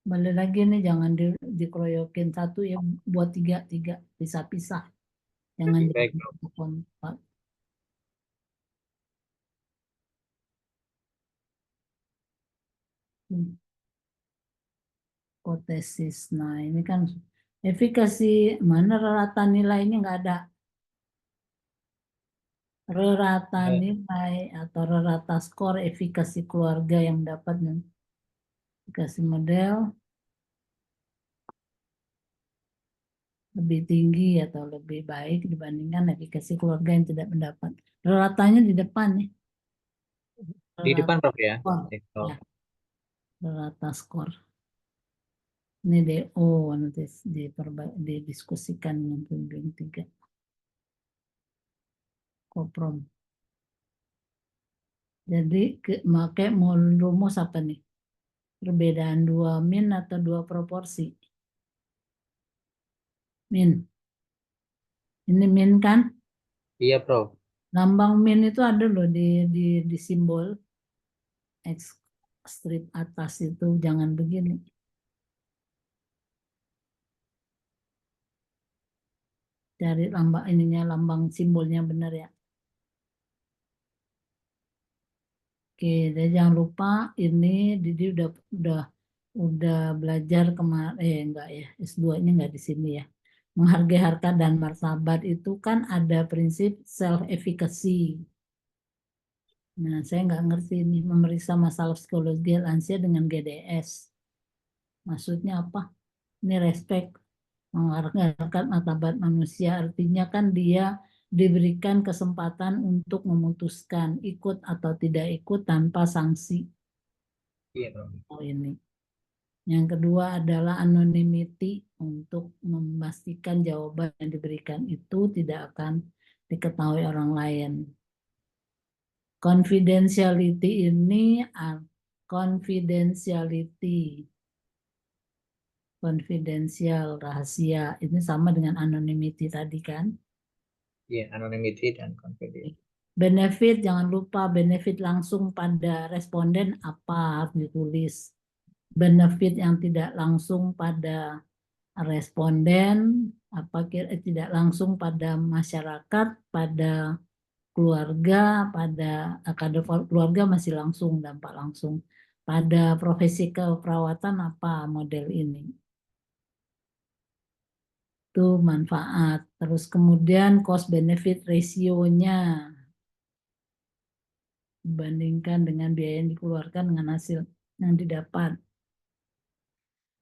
Balik lagi nih, jangan dikeroyokin satu ya, buat tiga, pisah-pisah. Jangan Baik, jadi Prof. satu kontak. Hipotesis. Nah ini kan efikasi, mana rata nilainya nggak ada. Rata Eh, nilai atau rata skor efikasi keluarga yang dapat efikasi model lebih tinggi atau lebih baik dibandingkan efikasi keluarga yang tidak mendapat. Ratanya di depan nih. Di Rata depan, Prof ya. skor. Baik, Prof. Ya, rata skor. Ini DO nanti didiskusikan dengan pembimbing 3. Koprom. Jadi pakai rumus apa nih? Perbedaan 2 min atau 2 proporsi? Min. Ini min kan? Iya, Prof. Lambang min itu ada loh di simbol X strip atas itu, jangan begini. Cari lambang ininya, lambang simbolnya benar ya. Oke, dan jangan lupa ini Didi udah belajar kemarin, enggak ya, S2-nya enggak di sini ya. Menghargai harkat dan martabat itu kan ada prinsip self efficacy. Nah, saya nggak ngerti ini memeriksa masalah psikologi lansia dengan GDS. Maksudnya apa? Ini respect, menghargai harkat martabat manusia, artinya kan dia diberikan kesempatan untuk memutuskan ikut atau tidak ikut tanpa sanksi. Iya, Prof. Oh ini. Yang kedua adalah anonymity, untuk memastikan jawaban yang diberikan itu tidak akan diketahui orang lain. Confidentiality ini confidential, rahasia. Ini sama dengan anonymity tadi kan. Iya, anonymity dan confidence. Benefit, jangan lupa benefit langsung pada responden apa harus ditulis. Benefit yang tidak langsung pada responden, tidak langsung pada masyarakat, pada keluarga, pada kader keluarga masih langsung, dampak langsung. Pada profesi keperawatan apa model ini? Itu manfaat. Terus kemudian cost benefit ratio-nya dibandingkan dengan biaya yang dikeluarkan dengan hasil yang didapat.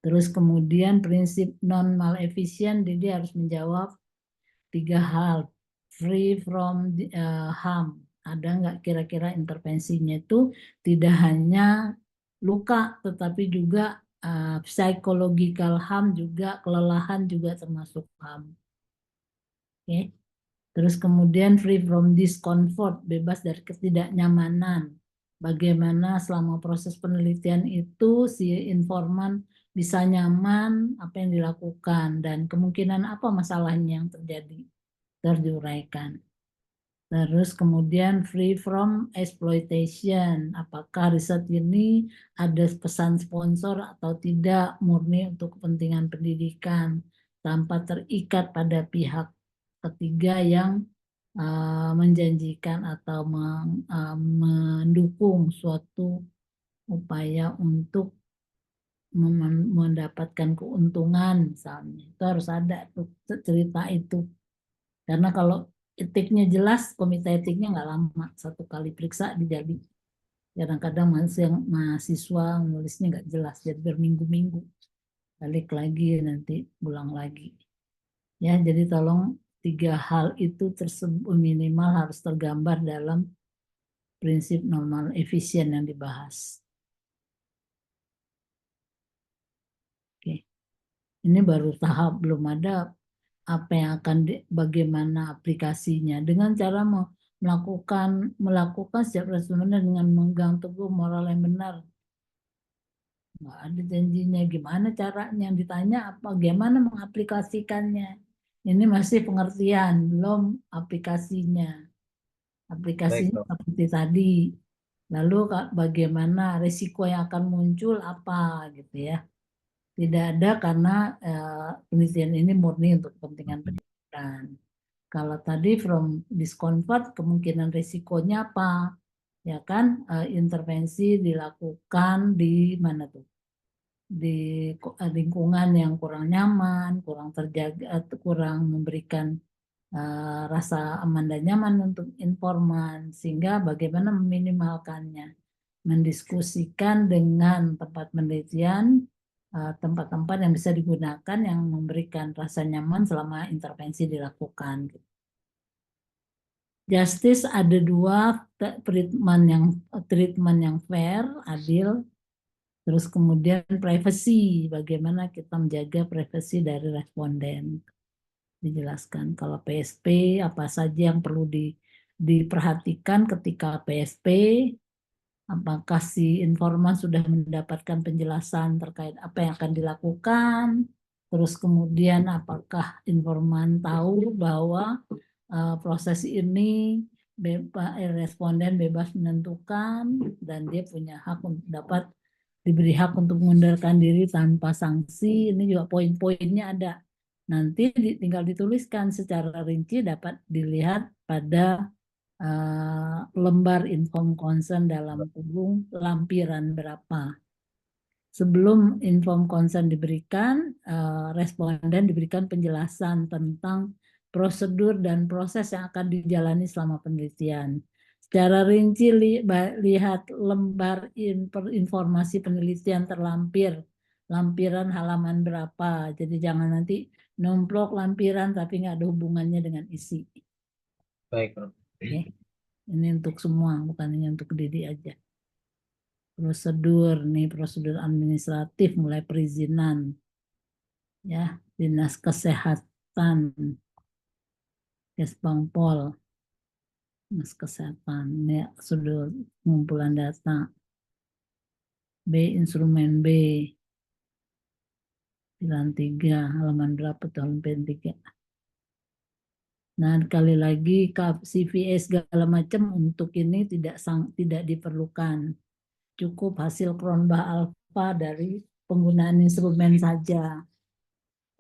Terus kemudian prinsip non malefisien, jadi harus menjawab 3 hal. Free from harm. Ada nggak kira-kira intervensinya itu tidak hanya luka, tetapi juga psychological harm, juga kelelahan juga termasuk harm. Oke. Terus kemudian free from discomfort, bebas dari ketidaknyamanan. Bagaimana selama proses penelitian itu si informan bisa nyaman apa yang dilakukan dan kemungkinan apa masalahnya yang terjadi teruraikan. Terus kemudian free from exploitation, apakah riset ini ada pesan sponsor atau tidak, murni untuk kepentingan pendidikan tanpa terikat pada pihak ketiga yang menjanjikan atau mendukung suatu upaya untuk mendapatkan keuntungan misalnya. Itu harus ada tuh cerita itu. Karena kalau etiknya jelas, komite etiknya nggak lama, 1 kali periksa dijadi. Kadang-kadang mahasiswa nulisnya nggak jelas, jadi berminggu-minggu balik lagi nanti ulang lagi. Ya, jadi tolong 3 hal itu tersebut minimal harus tergambar dalam prinsip normal efisien yang dibahas. Oke. Ini baru tahap, belum ada apa yang akan bagaimana aplikasinya dengan cara melakukan setiap sebenarnya dengan memegang teguh moral yang benar. Nggak ada janjinya, gimana caranya, yang ditanya apa, gimana mengaplikasikannya. Ini masih pengertian, belum aplikasinya. Aplikasinya Prof. seperti tadi. Lalu bagaimana risiko yang akan muncul apa gitu ya. Tidak ada karena penelitian ini murni untuk kepentingan pendidikan. Kalau tadi from discomfort, kemungkinan risikonya apa? Ya kan, intervensi dilakukan di mana tuh? Di lingkungan yang kurang nyaman, kurang terjaga, kurang memberikan rasa aman dan nyaman untuk informan, sehingga bagaimana meminimalkannya, mendiskusikan dengan tempat penelitian, tempat-tempat yang bisa digunakan yang memberikan rasa nyaman selama intervensi dilakukan. Justice ada 2, treatment yang fair, adil, terus kemudian privacy, bagaimana kita menjaga privasi dari responden. Dijelaskan kalau PSP apa saja yang perlu diperhatikan ketika PSP, apakah si informan sudah mendapatkan penjelasan terkait apa yang akan dilakukan, terus kemudian apakah informan tahu bahwa proses ini responden bebas menentukan dan dia punya hak untuk diberi hak untuk mengundurkan diri tanpa sanksi. Ini juga poin-poinnya ada. Nanti tinggal dituliskan secara rinci, dapat dilihat pada lembar inform consent dalam kurung lampiran berapa. Sebelum inform consent diberikan, responden diberikan penjelasan tentang prosedur dan proses yang akan dijalani selama penelitian. Secara rinci lihat lembar informasi penelitian terlampir, lampiran halaman berapa. Jadi jangan nanti nomplok lampiran tapi nggak ada hubungannya dengan isi. Baik, Prof. Oke. Ini untuk semua, bukan hanya untuk didik aja. Prosedur administratif mulai perizinan, ya, dinas kesehatan, Kesbangpol, dinas kesehatan, ini sudah pengumpulan data. B, instrumen B, Pilar 3, halaman berapa tuh, halaman 3. Nah, kali lagi CVS segala macam untuk ini tidak diperlukan. Cukup hasil Cronbach alpha dari penggunaan instrumen saja.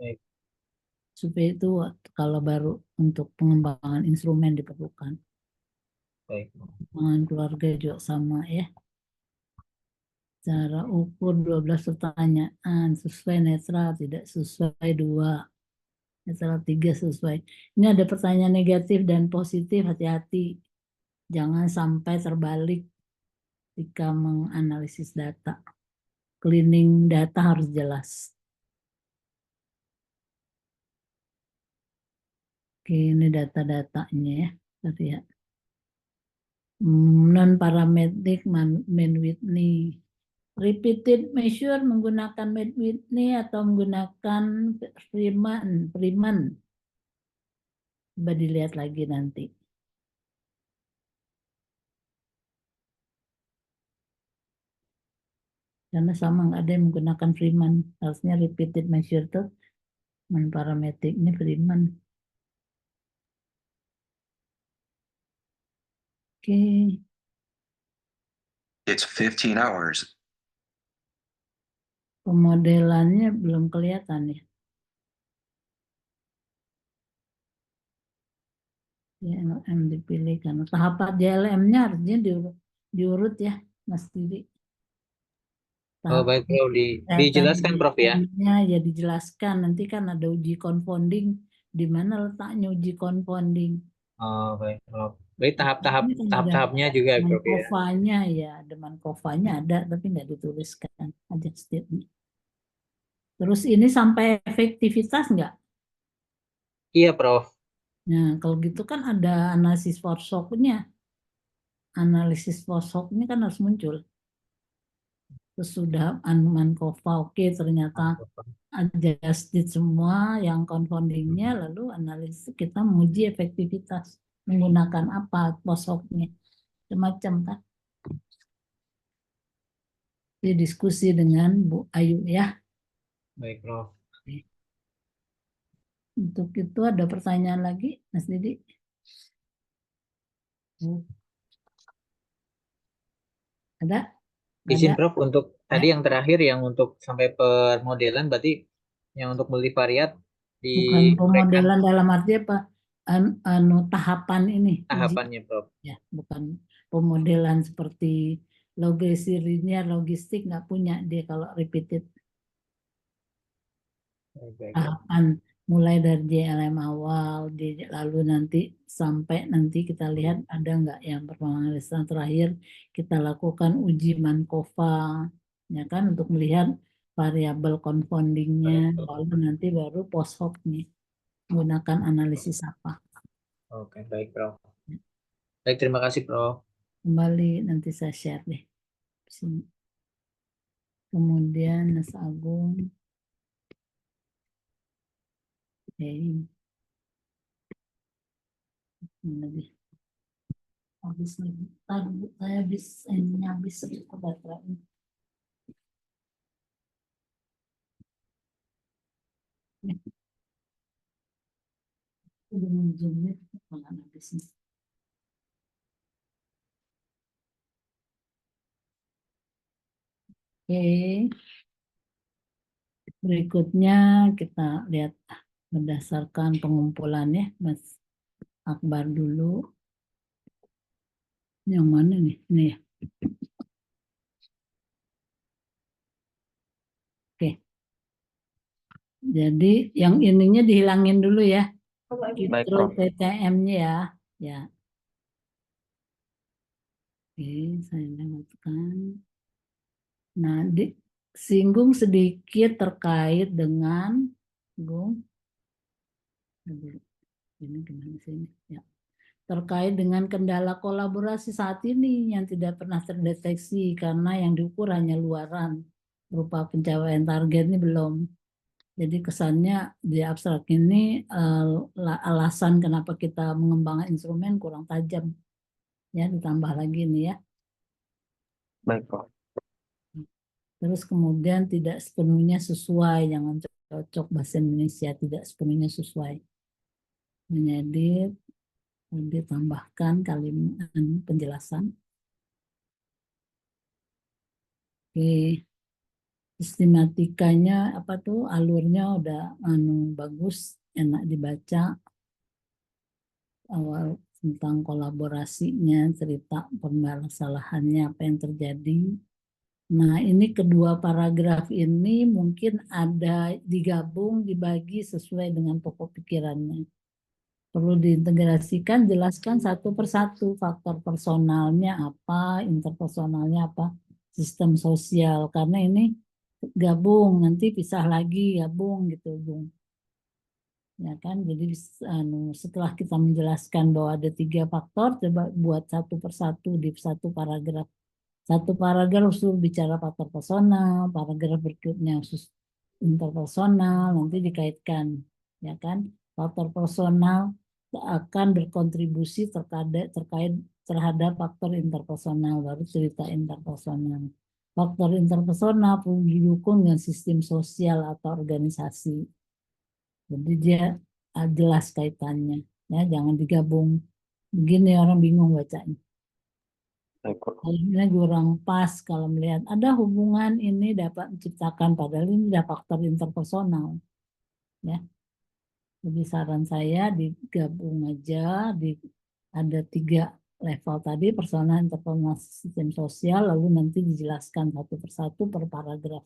Baik. Supaya itu kalau baru untuk pengembangan instrumen diperlukan. Baik. Pengembangan keluarga juga sama ya. Cara ukur 12 pertanyaan, sesuai netral, tidak sesuai 2. Netral 3 sesuai. Ini ada pertanyaan negatif dan positif, hati-hati. Jangan sampai terbalik ketika menganalisis data. Cleaning data harus jelas. Oke, ini data-datanya ya. Tadi ya. Non-parametric mean Whitney. Repeated measure menggunakan mean Whitney atau menggunakan Freeman. Coba dilihat lagi nanti. Karena sama nggak ada yang menggunakan Freeman. Harusnya repeated measure tuh non-parametric ini Freeman. Oke. It's 15 hours. Pemodelannya belum kelihatan ya. JLM dipilih karena tahapan JLM-nya harusnya diurut ya, Mas Didi. Oh, baik, Prof. Dijelaskan, Prof, ya. Ya dijelaskan. Nanti kan ada uji confounding. Di mana letaknya uji confounding? Oh, baik, Prof. Berarti Ini kan ada tahap-tahapnya juga, Prof, ya. Mankofanya ya, ada Mankofanya ada tapi nggak dituliskan aja statement. Terus ini sampai efektivitas nggak? Iya, Prof. Nah, kalau gitu kan ada analisis for shock-nya. Analisis for shock ini kan harus muncul. Terus sudah Mankova, oke ternyata adjusted semua yang confoundingnya, lalu analisis kita menguji efektivitas menggunakan apa post hoc-nya, macam kan. Jadi diskusi dengan Bu Ayu ya. Baik, Prof. Untuk itu ada pertanyaan lagi, Mas Didi? Ada? Izin, Ada? Prof, untuk tadi yang terakhir yang untuk sampai permodelan berarti yang untuk multivariat Bukan diuraikan pemodelan dalam arti apa? Tahapan ini uji. tahapannya, Prof. Ya, bukan pemodelan seperti logistik linear, logistik nggak punya dia kalau repeated. Baik, Prof. Tahapan mulai dari JLM awal, lalu nanti sampai nanti kita lihat ada nggak yang pemeriksaan terakhir kita lakukan uji Markova, ya kan, untuk melihat variabel confoundingnya, lalu nanti baru post hoc nih menggunakan analisis apa. Oke, baik, Prof. Baik, terima kasih, Prof. Kembali nanti saya share deh sini. Kemudian Mas Agung, lebih habis lagi. Tadi saya habis ke baterai. Udah minjemnya malah habis nih. Oke, berikutnya kita lihat berdasarkan pengumpulannya Mas Akbar dulu. Yang mana nih? Ini ya. Oke. Jadi yang ininya dihilangin dulu ya. Baik, Intro Prof. TTM-nya ya. Ya. Oke, saya lewatkan. Nah, singgung sedikit terkait dengan Gung. Aduh, ini gimana sih ini? Ya. Terkait dengan kendala kolaborasi saat ini yang tidak pernah terdeteksi karena yang diukur hanya luaran berupa pencapaian target ini belum. Jadi kesannya di abstrak ini alasan kenapa kita mengembangkan instrumen kurang tajam. Ya, ditambah lagi nih ya. Baik, Prof. Terus kemudian tidak sepenuhnya sesuai, jangan cocok bahasa Indonesia, tidak sepenuhnya sesuai. Menyedit, ditambahkan kalimat penjelasan. Oke, sistematikanya apa tuh, alurnya udah bagus, enak dibaca. Awal tentang kolaborasinya, cerita permasalahannya apa yang terjadi. Nah, ini kedua paragraf ini mungkin ada digabung, dibagi sesuai dengan pokok pikirannya. Perlu diintegrasikan, jelaskan satu persatu faktor personalnya apa, interpersonalnya apa, sistem sosial. Karena ini gabung, nanti pisah lagi, gabung gitu, Bung. Ya kan, jadi setelah kita menjelaskan bahwa ada 3 faktor, coba buat satu persatu di satu paragraf. Satu paragraf khusus bicara faktor personal, paragraf berikutnya khusus interpersonal, nanti dikaitkan, ya kan? Faktor personal akan berkontribusi terkait terhadap faktor interpersonal, baru cerita interpersonal. Faktor interpersonal perlu didukung dengan sistem sosial atau organisasi. Jadi dia jelas kaitannya, ya jangan digabung. Begini orang bingung bacanya. Baik, Prof. Ini kurang pas kalau melihat ada hubungan ini dapat menciptakan, padahal ini ada faktor interpersonal, ya. Jadi saran saya digabung aja, ada 3 level tadi, personal, interpersonal, sistem sosial, lalu nanti dijelaskan satu persatu per paragraf.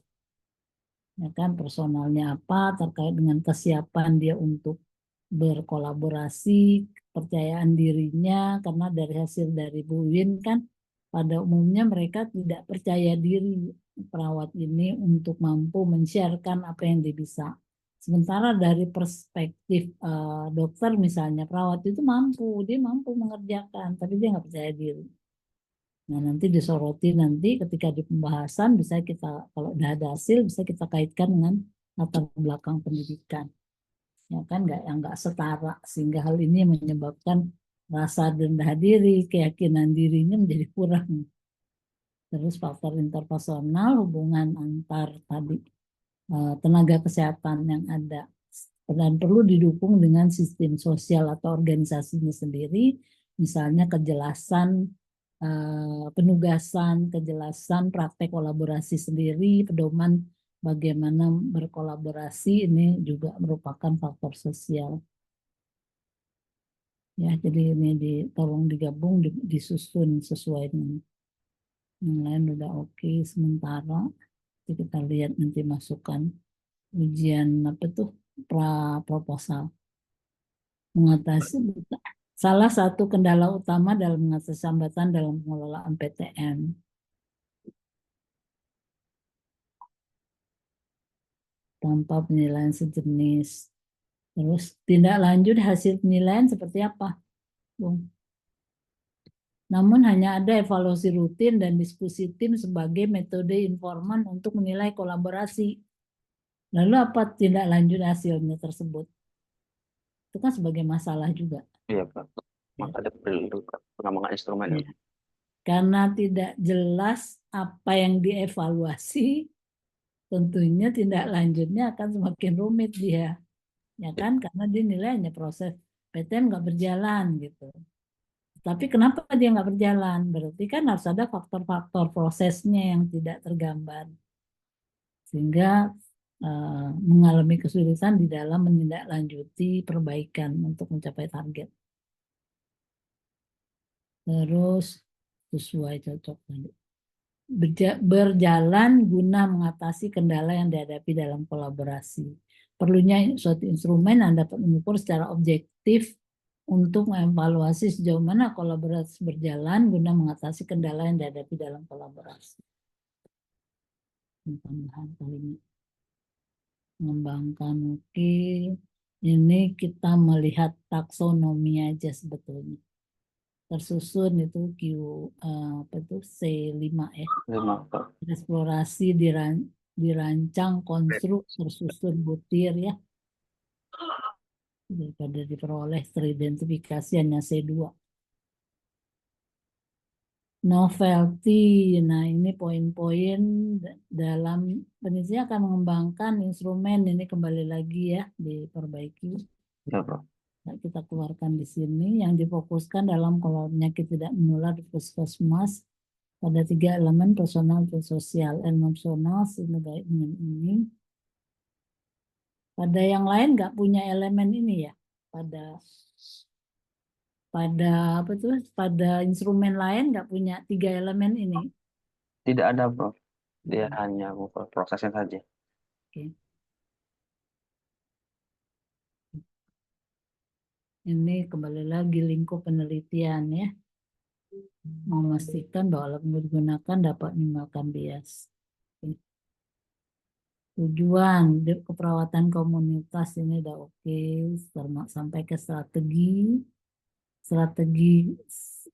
Ya kan, personalnya apa, terkait dengan kesiapan dia untuk berkolaborasi, kepercayaan dirinya, karena dari hasil dari Bu Win kan pada umumnya mereka tidak percaya diri perawat ini untuk mampu men-sharekan apa yang dia bisa. Sementara dari perspektif dokter misalnya, perawat itu dia mampu mengerjakan, tapi dia nggak percaya diri. Nah, nanti disoroti nanti ketika di pembahasan bisa kita, kalau udah ada hasil, bisa kita kaitkan dengan latar belakang pendidikan. Ya kan, nggak setara, sehingga hal ini menyebabkan rasa rendah diri, keyakinan dirinya menjadi kurang. Terus faktor interpersonal, hubungan antar tadi tenaga kesehatan yang ada, dan perlu didukung dengan sistem sosial atau organisasinya sendiri, misalnya kejelasan penugasan, kejelasan praktek kolaborasi sendiri, pedoman bagaimana berkolaborasi, ini juga merupakan faktor sosial. Ya, jadi ini tolong digabung, disusun sesuai dengan yang lain udah oke sementara. Jadi kita lihat nanti masukan ujian apa tuh proposal. Mengatasi salah satu kendala utama dalam mengatasi hambatan dalam pengelolaan PTN. Tanpa penilaian sejenis. Terus tindak lanjut hasil penilaian seperti apa, Bung? Namun hanya ada evaluasi rutin dan diskusi tim sebagai metode informan untuk menilai kolaborasi. Lalu apa tindak lanjut hasilnya tersebut? Itu kan sebagai masalah juga. Iya, Pak. Maka ada perlu pengembangan instrumen ya. Ya. Karena tidak jelas apa yang dievaluasi, tentunya tindak lanjutnya akan semakin rumit dia. Ya kan, karena dia nilainya proses PTN nggak berjalan gitu. Tapi kenapa dia nggak berjalan? Berarti kan harus ada faktor-faktor prosesnya yang tidak tergambar. Sehingga mengalami kesulitan di dalam menindaklanjuti perbaikan untuk mencapai target. Terus sesuai cocok tadi. Berjalan guna mengatasi kendala yang dihadapi dalam kolaborasi. Perlunya suatu instrumen yang dapat mengukur secara objektif untuk mengevaluasi sejauh mana kolaborasi berjalan guna mengatasi kendala yang dihadapi dalam kolaborasi. Tambahan kalimat. Mengembangkan, oke. Ini kita melihat taksonomi aja sebetulnya. Tersusun itu apa itu C5 ya. 5, Pak. Eksplorasi dirancang, konstruk, tersusun, butir ya. Daripada diperoleh teridentifikasi hanya C2. Novelty, nah ini poin-poin dalam penelitian akan mengembangkan instrumen, ini kembali lagi ya, diperbaiki. Ya, Pak. Nah, kita keluarkan di sini yang difokuskan dalam kalau penyakit tidak menular di puskesmas pada 3 elemen personal dan sosial, emosional, sebagai ini. Pada yang lain nggak punya elemen ini ya, pada apa tuh, pada instrumen lain nggak punya 3 elemen ini. Tidak ada, Prof. Dia hanya mengukur prosesnya saja. Oke. Ini kembali lagi lingkup penelitian ya, memastikan bahwa alat yang digunakan dapat minimalkan bias. Oke. Tujuan keperawatan komunitas ini udah oke, sampai ke strategi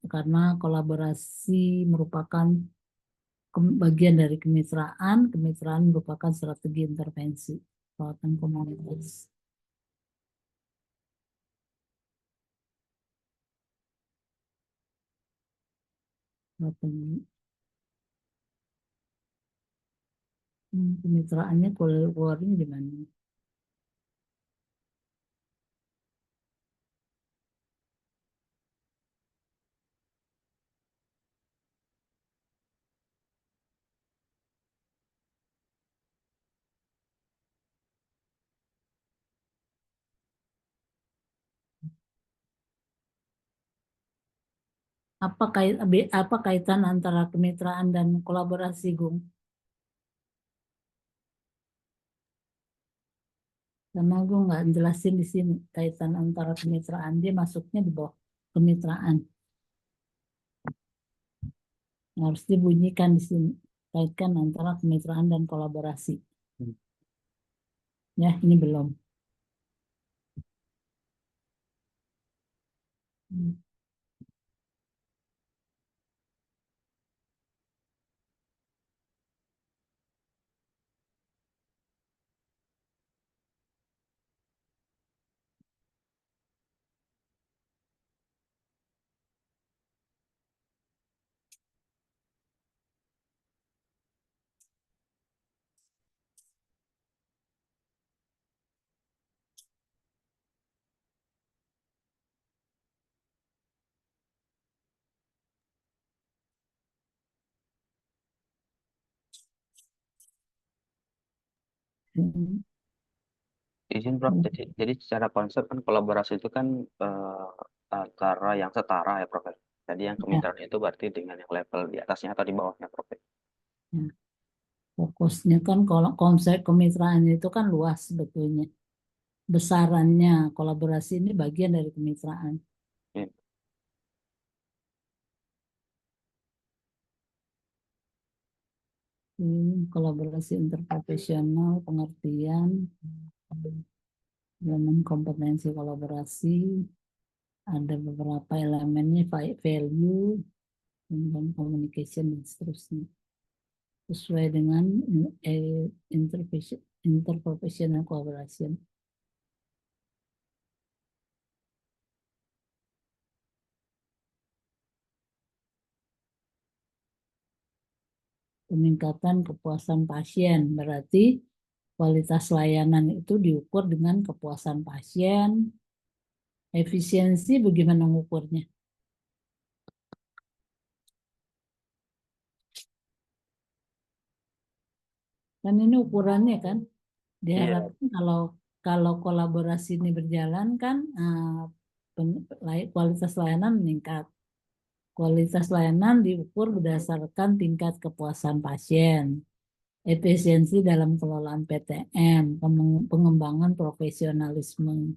karena kolaborasi merupakan bagian dari kemitraan merupakan strategi intervensi perawatan komunitas. Kemitraannya keluarnya di mana? Apa kaitan antara kemitraan dan kolaborasi, Gung? Karena gue nggak jelasin di sini kaitan antara kemitraan, dia masuknya di bawah kemitraan. Harus dibunyikan di sini, kaitkan antara kemitraan dan kolaborasi. Hmm. Ya, ini belum. Hmm. Hmm. Izin Prof, jadi secara konsep kan kolaborasi itu kan antara yang setara ya Prof. Jadi yang Ya, kemitraan itu berarti dengan yang level di atasnya atau di bawahnya Prof. ya. Fokusnya kan kalau konsep kemitraan itu kan luas sebetulnya. Besarannya kolaborasi ini bagian dari kemitraan. Ya. Kolaborasi interprofesional, pengertian, elemen kompetensi kolaborasi, ada beberapa elemennya value, dan communication dan seterusnya. Sesuai dengan interprofessional collaboration. Peningkatan kepuasan pasien berarti kualitas layanan itu diukur dengan kepuasan pasien. Efisiensi bagaimana mengukurnya? Kan ini ukurannya kan Iya. diharapkan kalau kolaborasi ini berjalan kan kualitas layanan meningkat. Kualitas layanan diukur berdasarkan tingkat kepuasan pasien, efisiensi dalam pengelolaan PTM, pengembangan profesionalisme.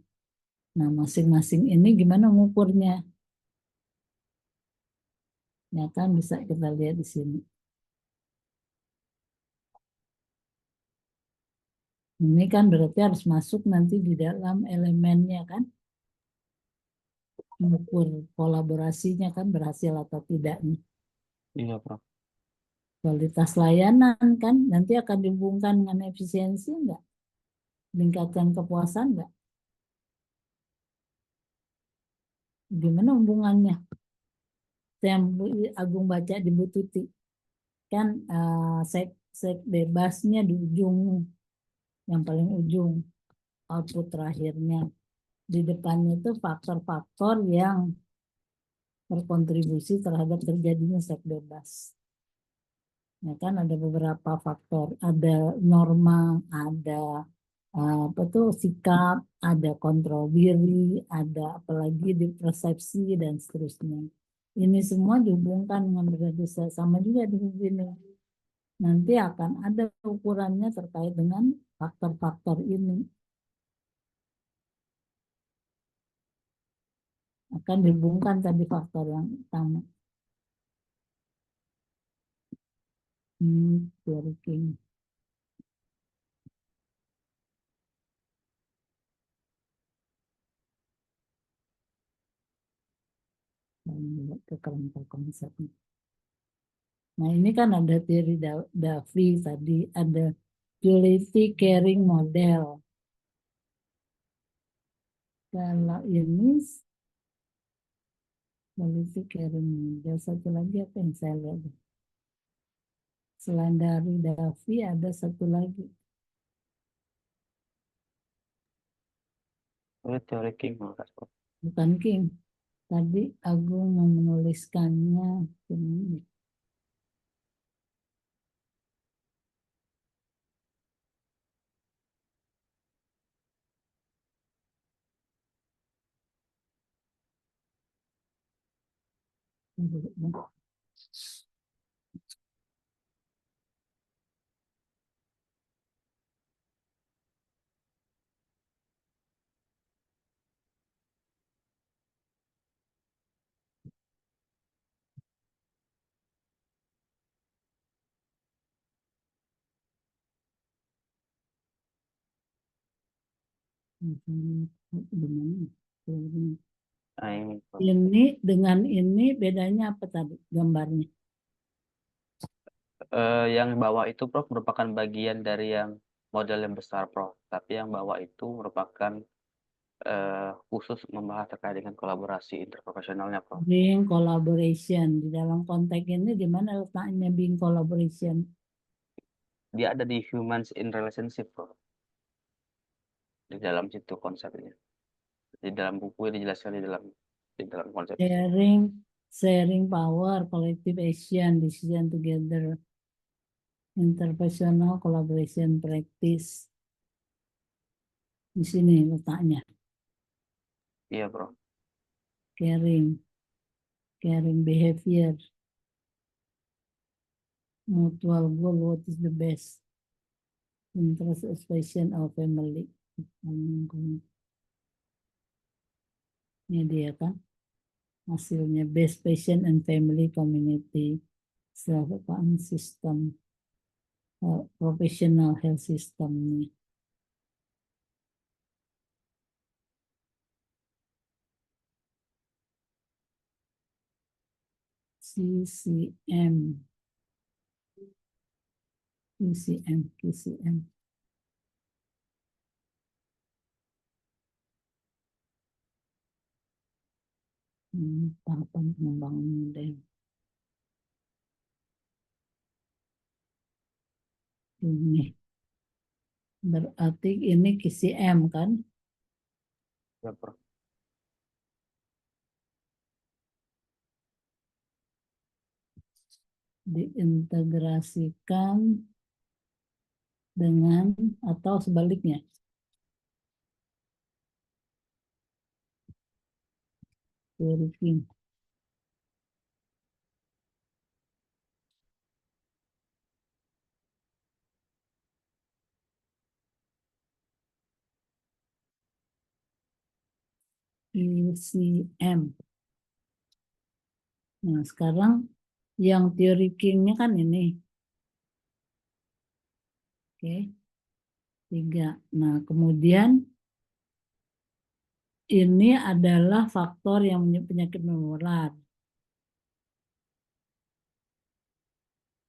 Nah, masing-masing ini gimana mengukurnya? Ya kan bisa kita lihat di sini. Ini kan berarti harus masuk nanti di dalam elemennya kan, mengukur kolaborasinya kan berhasil atau tidaknya. Iya Prof. Kualitas layanan kan nanti akan dihubungkan dengan efisiensi enggak? Meningkatkan kepuasan enggak? Gimana hubungannya? Yang Agung baca di Bu Tuti kan sek bebasnya di ujung, yang paling ujung, output terakhirnya. Di depannya itu faktor-faktor yang berkontribusi terhadap terjadinya seks bebas. Ya kan ada beberapa faktor, ada norma, ada apa tuh sikap, ada kontrol diri, ada apalagi di persepsi dan seterusnya. Ini semua dihubungkan dengan berbagai sama juga di sini. Nanti akan ada ukurannya terkait dengan faktor-faktor ini. Akan dihubungkan tadi faktor yang utama. Teori King. Ke kerangka konsepnya. Nah ini kan ada teori Davy tadi, ada duality caring model. Kalau ini duality caring model, satu lagi apa yang saya lihat? Selain dari Davy ada satu lagi. Itu teori King Prof. Bukan King. Tadi Agung mau menuliskannya. Ini. Gimana? Nah, ini Prof. Ini dengan ini bedanya apa tadi gambarnya? Yang bawah itu Prof merupakan bagian dari yang model yang besar Prof. Tapi yang bawah itu merupakan khusus membahas terkait dengan kolaborasi interprofesionalnya Prof. Being collaboration. Di dalam konteks ini di mana letaknya being collaboration? Dia ada di humans in relationship Prof. Di dalam situ konsepnya. Di dalam buku dijelaskan di dalam konsep. Sharing power, collective action, decision together, interpersonal collaboration practice. Di sini letaknya. Iya Prof. Caring behavior, mutual goal, what is the best, interest expression of family. Ini dia kan hasilnya, best patient and family community, self system, professional health system nih. CCM. Tahapan pengembangan model. Ini berarti ini KCM kan? Ya Prof. Diintegrasikan dengan atau sebaliknya. Teori ECM. Nah, sekarang yang teori King-nya kan ini. Oke. 3. Nah, kemudian ini adalah faktor yang penyakit menular.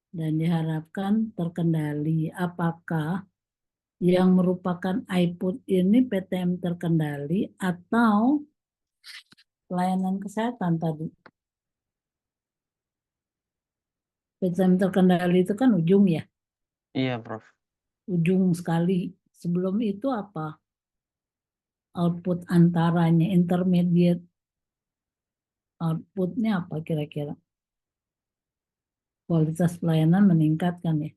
Dan diharapkan terkendali. Apakah yang merupakan iPut ini PTM terkendali atau pelayanan kesehatan tadi? PTM terkendali itu kan ujung ya, Iya Prof. ujung sekali. Sebelum itu apa? Output antaranya, intermediate outputnya apa kira-kira? Kualitas pelayanan meningkatkan ya.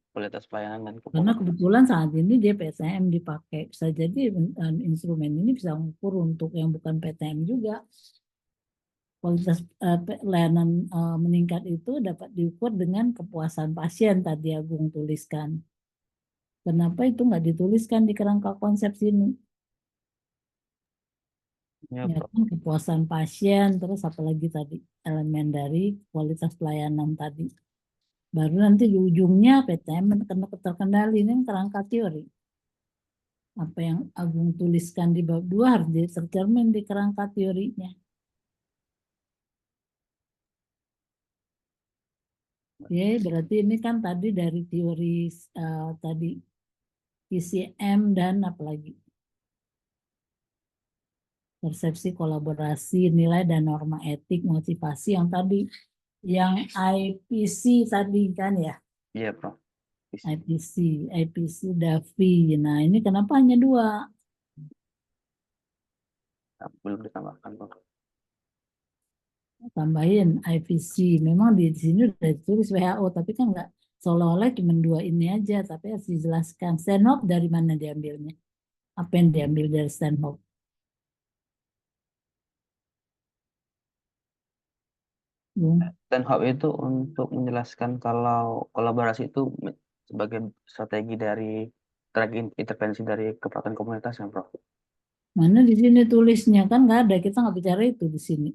Kualitas pelayanan dan Karena kepuasan. kebetulan saat ini dia PTM dipakai. Bisa jadi instrumen ini bisa mengukur untuk yang bukan PTM juga. Kualitas pelayanan meningkat itu dapat diukur dengan kepuasan pasien tadi Agung tuliskan. Kenapa itu nggak dituliskan di kerangka konsep sini? Ya Ya Prof. kan kepuasan pasien, terus apalagi tadi elemen dari kualitas pelayanan tadi. Baru nanti di ujungnya PTM terkendali, ini kerangka teori. Apa yang Agung tuliskan di bab 2 harus tercermin di kerangka teorinya. Oke, berarti ini kan tadi dari teori tadi PCM dan apalagi persepsi kolaborasi, nilai dan norma etik, motivasi yang tadi, yang IPC tadi kan ya, Iya Prof. IPC DAVI. Nah ini kenapa hanya 2? Belum ditambahkan Prof. Tambahin IPC. Memang di sini udah ditulis WHO, tapi kan nggak seolah-olah cuma 2 ini aja, tapi harus dijelaskan. Stanhope dari mana diambilnya? Apa yang diambil dari Stanhope? Stanhope itu untuk menjelaskan kalau kolaborasi itu sebagai strategi dari intervensi dari kepatuhan komunitas ya Prof. Mana di sini tulisnya kan nggak ada, kita nggak bicara itu di sini.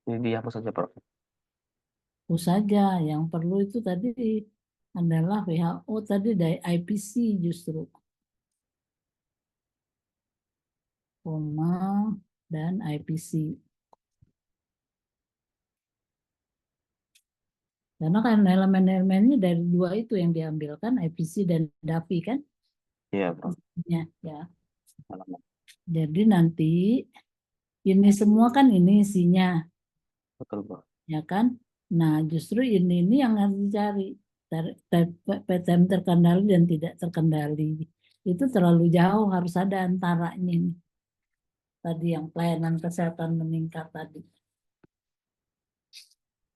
Jadi dihapus saja Prof. Itu saja yang perlu itu tadi adalah WHO tadi dari IPC justru, koma dan IPC. Karena kan elemen-elemennya dari dua itu yang diambilkan, IPC dan DAFI kan? Iya, Prof. Ya, ya. Halaman. Jadi nanti ini semua kan ini isinya, Betul, Prof. ya kan? Nah, justru ini yang harus dicari. PTM terkendali dan tidak terkendali. Itu terlalu jauh, harus ada antaranya ini. Tadi yang pelayanan kesehatan meningkat tadi.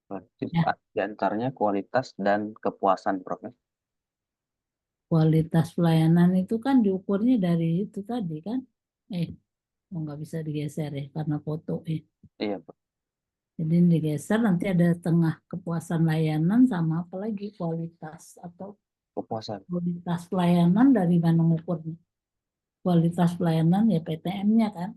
Berarti Ya. di antaranya kualitas dan kepuasan, Prof. ya? Kualitas pelayanan itu kan diukurnya dari itu tadi kan. Nggak bisa digeser ya karena foto ya. Iya, Prof. Jadi ini digeser nanti ada tengah kepuasan layanan sama apa lagi kualitas atau Kepuasan. kualitas pelayanan dari mana mengukurnya. Kualitas pelayanan ya PTM-nya kan.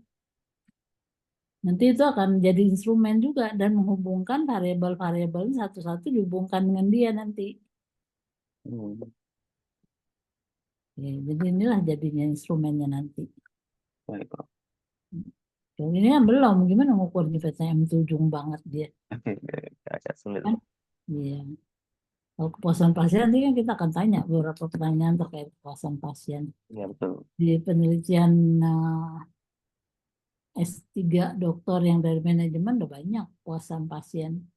Nanti itu akan jadi instrumen juga dan menghubungkan variabel-variabel satu-satu dihubungkan dengan dia nanti. Hmm. Ya, jadi inilah jadinya instrumennya nanti. Baik, Prof. Ini kan belum, gimana ngukur di PTM itu ujung banget dia. Agak sulit, Kan? Prof. Iya. Kalau kepuasan pasien nanti kan kita akan tanya beberapa pertanyaan terkait kepuasan pasien. Iya, betul. Di penelitian S3 dokter yang dari manajemen udah banyak kepuasan pasien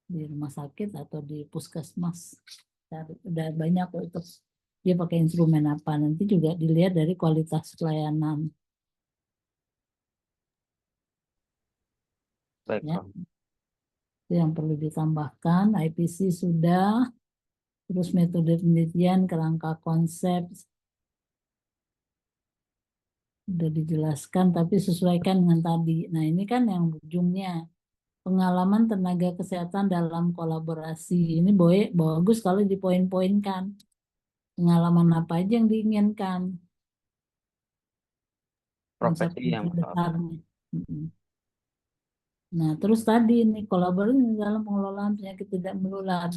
di rumah sakit atau di puskesmas. Udah banyak kok itu. Dia pakai instrumen apa nanti juga dilihat dari kualitas pelayanan. Baik, Ya. Prof. Itu yang perlu ditambahkan. IPC sudah, terus metode penelitian, kerangka konsep sudah dijelaskan, tapi sesuaikan dengan tadi. Nah ini kan yang ujungnya pengalaman tenaga kesehatan dalam kolaborasi. Ini bagus kalau dipoin-poinkan. Pengalaman apa aja yang diinginkan. Konsep Profesi yang besarnya. Nah, terus tadi ini kolaborasi dalam pengelolaan penyakit tidak menular.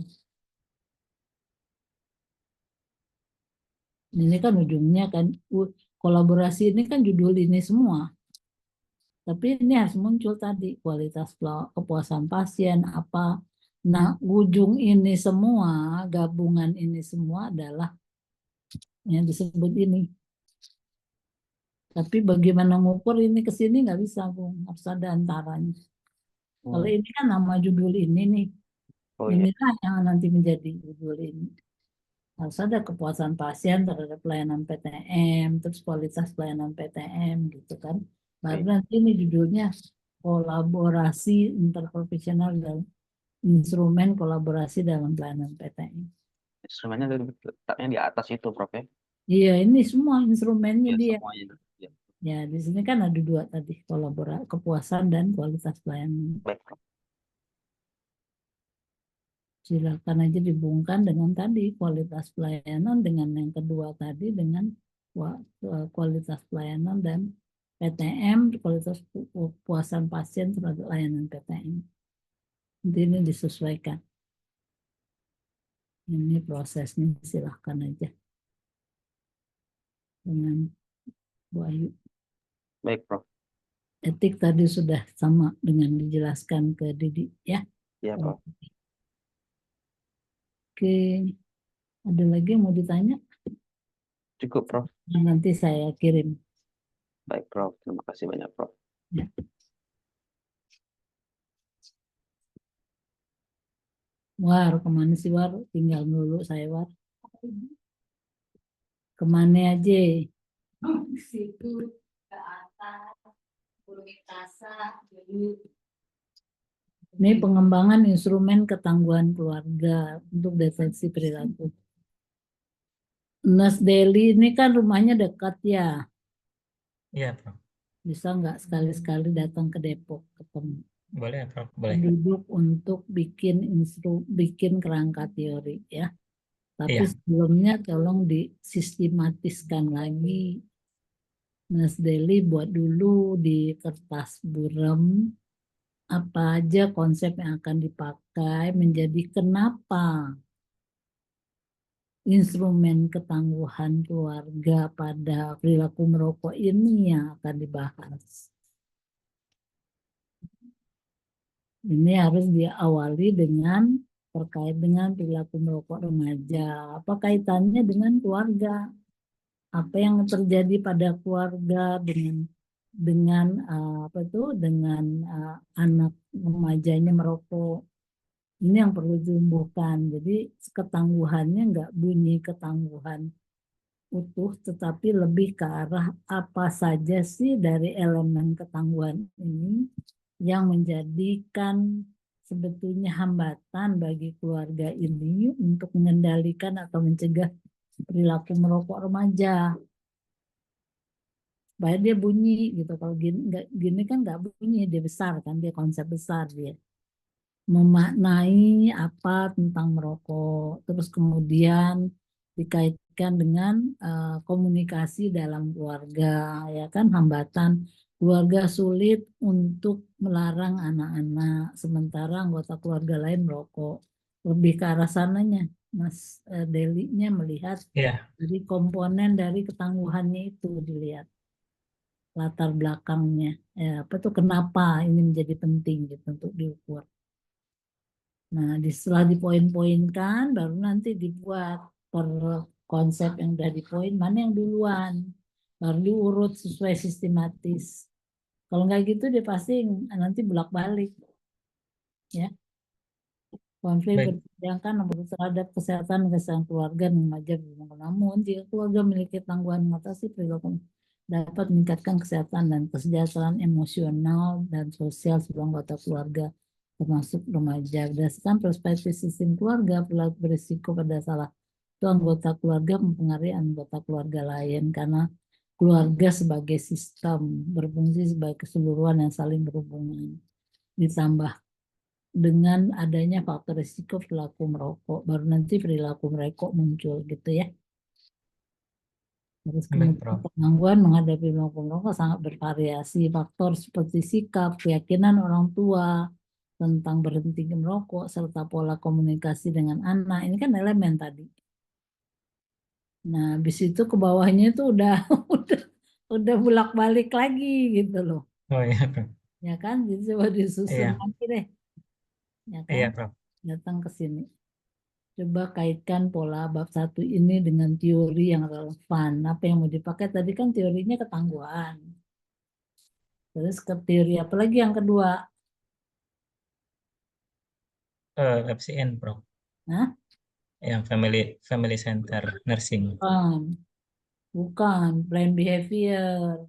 Ini kan ujungnya kan kolaborasi ini kan judul ini semua. Tapi ini harus muncul tadi kualitas kepuasan pasien apa. Nah, ujung ini semua, gabungan ini semua adalah yang disebut ini. Tapi bagaimana ngukur ini ke sini nggak bisa, Bung. Harus ada antaranya. Kalau ini kan nama judul ini nih. Oh iya, Inilah yang nanti menjadi judul ini. Harus ada kepuasan pasien terhadap pelayanan PTM, terus kualitas pelayanan PTM gitu kan. Baru baik. nanti ini judulnya kolaborasi interprofesional dan instrumen kolaborasi dalam pelayanan PTM. Instrumennya letaknya di atas itu, Prof. ya? Iya, ini semua instrumennya Iya, dia. semuanya. Ya. Ya, di sini kan ada dua tadi, kepuasan dan kualitas pelayanan. Baik, Prof. Silakan aja dihubungkan dengan tadi kualitas pelayanan dengan yang kedua tadi dengan kualitas pelayanan dan PTM, kualitas kepuasan pasien terhadap layanan PTM. Jadi ini disesuaikan. Ini prosesnya, silahkan aja dengan Bu Ayu. Baik, Prof. Etik tadi sudah sama dengan dijelaskan ke Didi ya. Iya, Prof. Oke, ada lagi yang mau ditanya? Cukup, Prof. Nanti saya kirim. Baik, Prof. Terima kasih banyak, Prof. Ya. War, kemana sih War? Tinggal dulu saya War. Kemana aja? Situ ke atas, dulu. Ini pengembangan instrumen ketangguhan keluarga untuk deteksi perilaku. Nas Deli ini kan rumahnya dekat ya. Iya, Prof. Bisa nggak sekali-sekali datang ke Depok ketemu? Boleh, Prof. Boleh. Duduk untuk bikin kerangka teori ya. Tapi Iya. sebelumnya tolong disistematiskan lagi. Mas Deli buat dulu di kertas buram apa aja konsep yang akan dipakai menjadi kenapa instrumen ketangguhan keluarga pada perilaku merokok ini yang akan dibahas. Ini harus diawali dengan terkait dengan perilaku merokok remaja. Apa kaitannya dengan keluarga? Apa yang terjadi pada keluarga dengan apa itu dengan anak remajanya merokok? Ini yang perlu ditumbuhkan. Jadi ketangguhannya nggak bunyi ketangguhan utuh, tetapi lebih ke arah apa saja sih dari elemen ketangguhan ini yang menjadikan sebetulnya hambatan bagi keluarga ini untuk mengendalikan atau mencegah perilaku merokok remaja. Supaya dia bunyi gitu. Kalau gini kan nggak bunyi, dia besar kan, dia konsep besar dia. Memaknai apa tentang merokok, terus kemudian dikaitkan dengan komunikasi dalam keluarga, ya kan, hambatan keluarga sulit untuk melarang anak-anak, sementara anggota keluarga lain merokok. Lebih ke arah sananya, Mas Delinya melihat Ya, dari komponen dari ketangguhannya itu dilihat latar belakangnya, ya, apa tuh kenapa ini menjadi penting gitu untuk diukur. Nah, setelah dipoin-poinkan, baru nanti dibuat per konsep yang udah dipoin, mana yang duluan. Baru diurut sesuai sistematis. Kalau nggak gitu, dia pasti nanti bolak-balik. Ya, konflik baik. berkepanjangan nomor terhadap kesehatan keluarga dan remaja. Namun, jika keluarga memiliki tanggungan mengatasi perilaku dapat meningkatkan kesehatan dan kesejahteraan emosional dan sosial seluruh anggota keluarga, termasuk remaja. Berdasarkan perspektif sistem keluarga, perilaku berisiko pada salah satu anggota keluarga mempengaruhi anggota keluarga lain karena keluarga sebagai sistem berfungsi sebagai keseluruhan yang saling berhubungan. Ditambah dengan adanya faktor risiko perilaku merokok, baru nanti perilaku merokok muncul gitu ya. Terus Baik, kemudian Prof. kemampuan menghadapi merokok sangat bervariasi. Faktor seperti sikap, keyakinan orang tua tentang berhenti merokok, serta pola komunikasi dengan anak. Ini kan elemen tadi. Nah, habis itu ke bawahnya itu udah udah bolak-balik lagi gitu loh. Oh iya, Prof. Ya kan? Jadi coba disusun Iya, lagi deh. Ya kan? iya, Prof. Datang ke sini. Coba kaitkan pola bab 1 ini dengan teori yang relevan. Apa yang mau dipakai tadi kan teorinya ketangguhan. Terus ke teori apa lagi yang kedua? FCN, Prof. Nah, Yang family family center nursing. bukan plan behavior.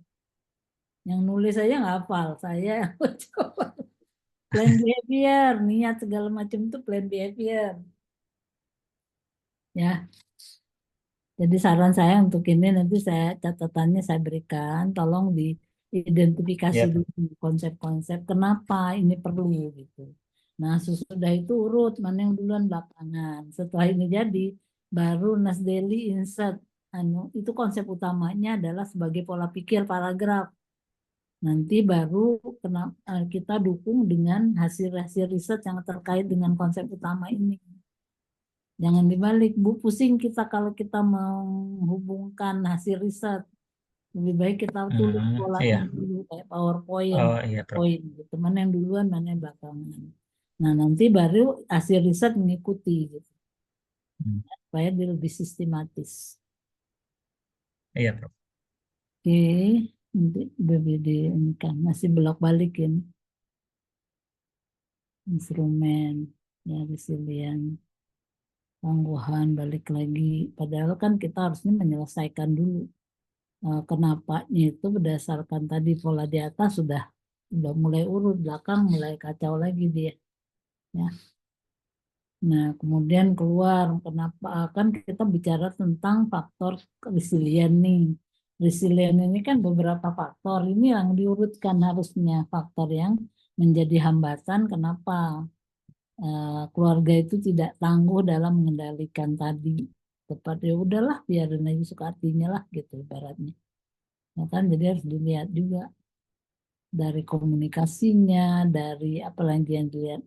Yang nulis saya nggak hafal. Saya yang coba plan behavior, niat segala macam itu plan behavior. Ya, jadi saran saya untuk ini nanti catatannya saya berikan, tolong diidentifikasi Ya, Prof. dulu konsep-konsep kenapa ini perlu gitu. Nah, sesudah itu urut mana yang duluan belakangan. Setelah ini jadi, baru Nas Daily insert itu konsep utamanya adalah sebagai pola pikir paragraf. Nanti baru kita dukung dengan hasil-hasil riset yang terkait dengan konsep utama ini. Jangan dibalik, Bu. Pusing kita kalau kita menghubungkan hasil riset. Lebih baik kita tulis polanya Iya. dulu kayak PowerPoint, Oh iya, Prof. poin gitu. Mana yang duluan, mana yang belakangan. Nah, nanti baru hasil riset mengikuti gitu. Hmm. Supaya dia lebih sistematis. Iya, Prof. Oke, nanti BBD ini kan masih bolak-balik ini. Instrumen, ya resilient, tangguhan, balik lagi. Padahal kan kita harusnya menyelesaikan dulu kenapanya itu berdasarkan tadi pola di atas sudah mulai urut, belakang mulai kacau lagi dia. Ya. Nah, kemudian keluar kenapa kan kita bicara tentang faktor resilient nih. Resilient ini kan beberapa faktor ini yang diurutkan harusnya faktor yang menjadi hambatan kenapa keluarga itu tidak tangguh dalam mengendalikan tadi. Tepat ya udahlah biarin aja suka hatinya lah gitu ibaratnya. Ya kan jadi harus dilihat juga dari komunikasinya, dari apa lagi yang dilihat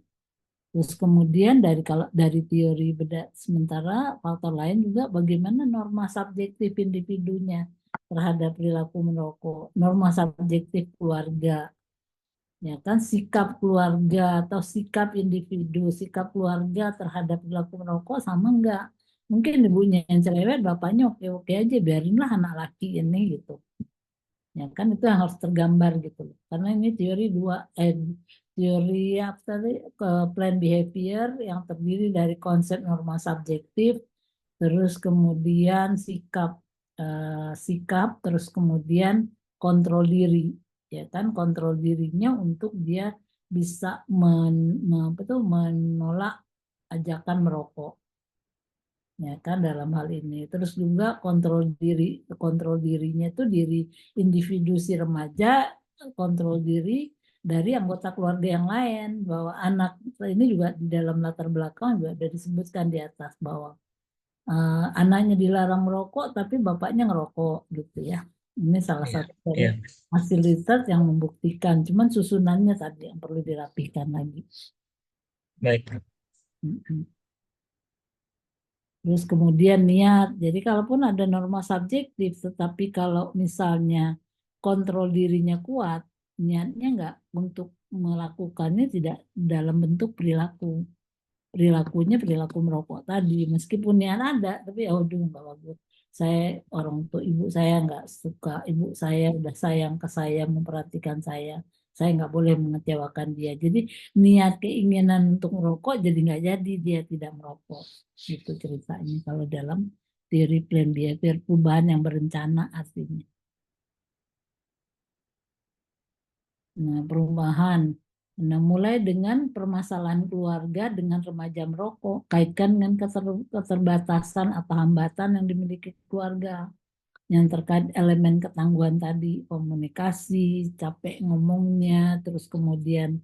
Terus kemudian kalau dari teori beda, sementara faktor lain juga bagaimana norma subjektif individunya terhadap perilaku merokok, norma subjektif keluarga, ya kan, sikap keluarga atau sikap individu, sikap keluarga terhadap perilaku merokok sama enggak? Mungkin ibunya yang cerewet, bapaknya oke-oke aja, biarinlah anak laki ini gitu. Ya kan itu yang harus tergambar gitu loh. Karena ini teori apa tadi, plan behavior yang terdiri dari konsep norma subjektif, terus kemudian sikap, terus kemudian kontrol diri, ya kan, kontrol dirinya untuk dia bisa menolak ajakan merokok, ya kan, dalam hal ini. Terus juga kontrol dirinya itu diri individu si remaja, kontrol diri dari anggota keluarga yang lain, bahwa anak ini juga di dalam latar belakang juga sudah disebutkan di atas bahwa anaknya dilarang merokok tapi bapaknya ngerokok gitu ya. Ini salah Iya, satu dari iya, hasil riset yang membuktikan, cuman susunannya tadi yang perlu dirapihkan lagi. baik, Prof. Mm-mm. Terus kemudian niat. Jadi kalaupun ada norma subjektif, tetapi kalau misalnya kontrol dirinya kuat, niatnya nggak untuk melakukannya tidak dalam bentuk perilaku. Perilakunya perilaku merokok tadi. Meskipun niat ada, tapi ya udah nggak bagus. Saya orang tua ibu saya nggak suka, ibu saya udah sayang ke saya, memperhatikan saya nggak boleh mengecewakan dia. Jadi niat keinginan untuk merokok jadi nggak jadi, dia tidak merokok. Itu ceritanya kalau dalam teori plan behavior, perubahan yang berencana artinya. Nah, perubahan. Nah, mulai dengan permasalahan keluarga dengan remaja merokok, kaitkan dengan keterbatasan atau hambatan yang dimiliki keluarga yang terkait elemen ketangguhan tadi, komunikasi, capek ngomongnya, terus kemudian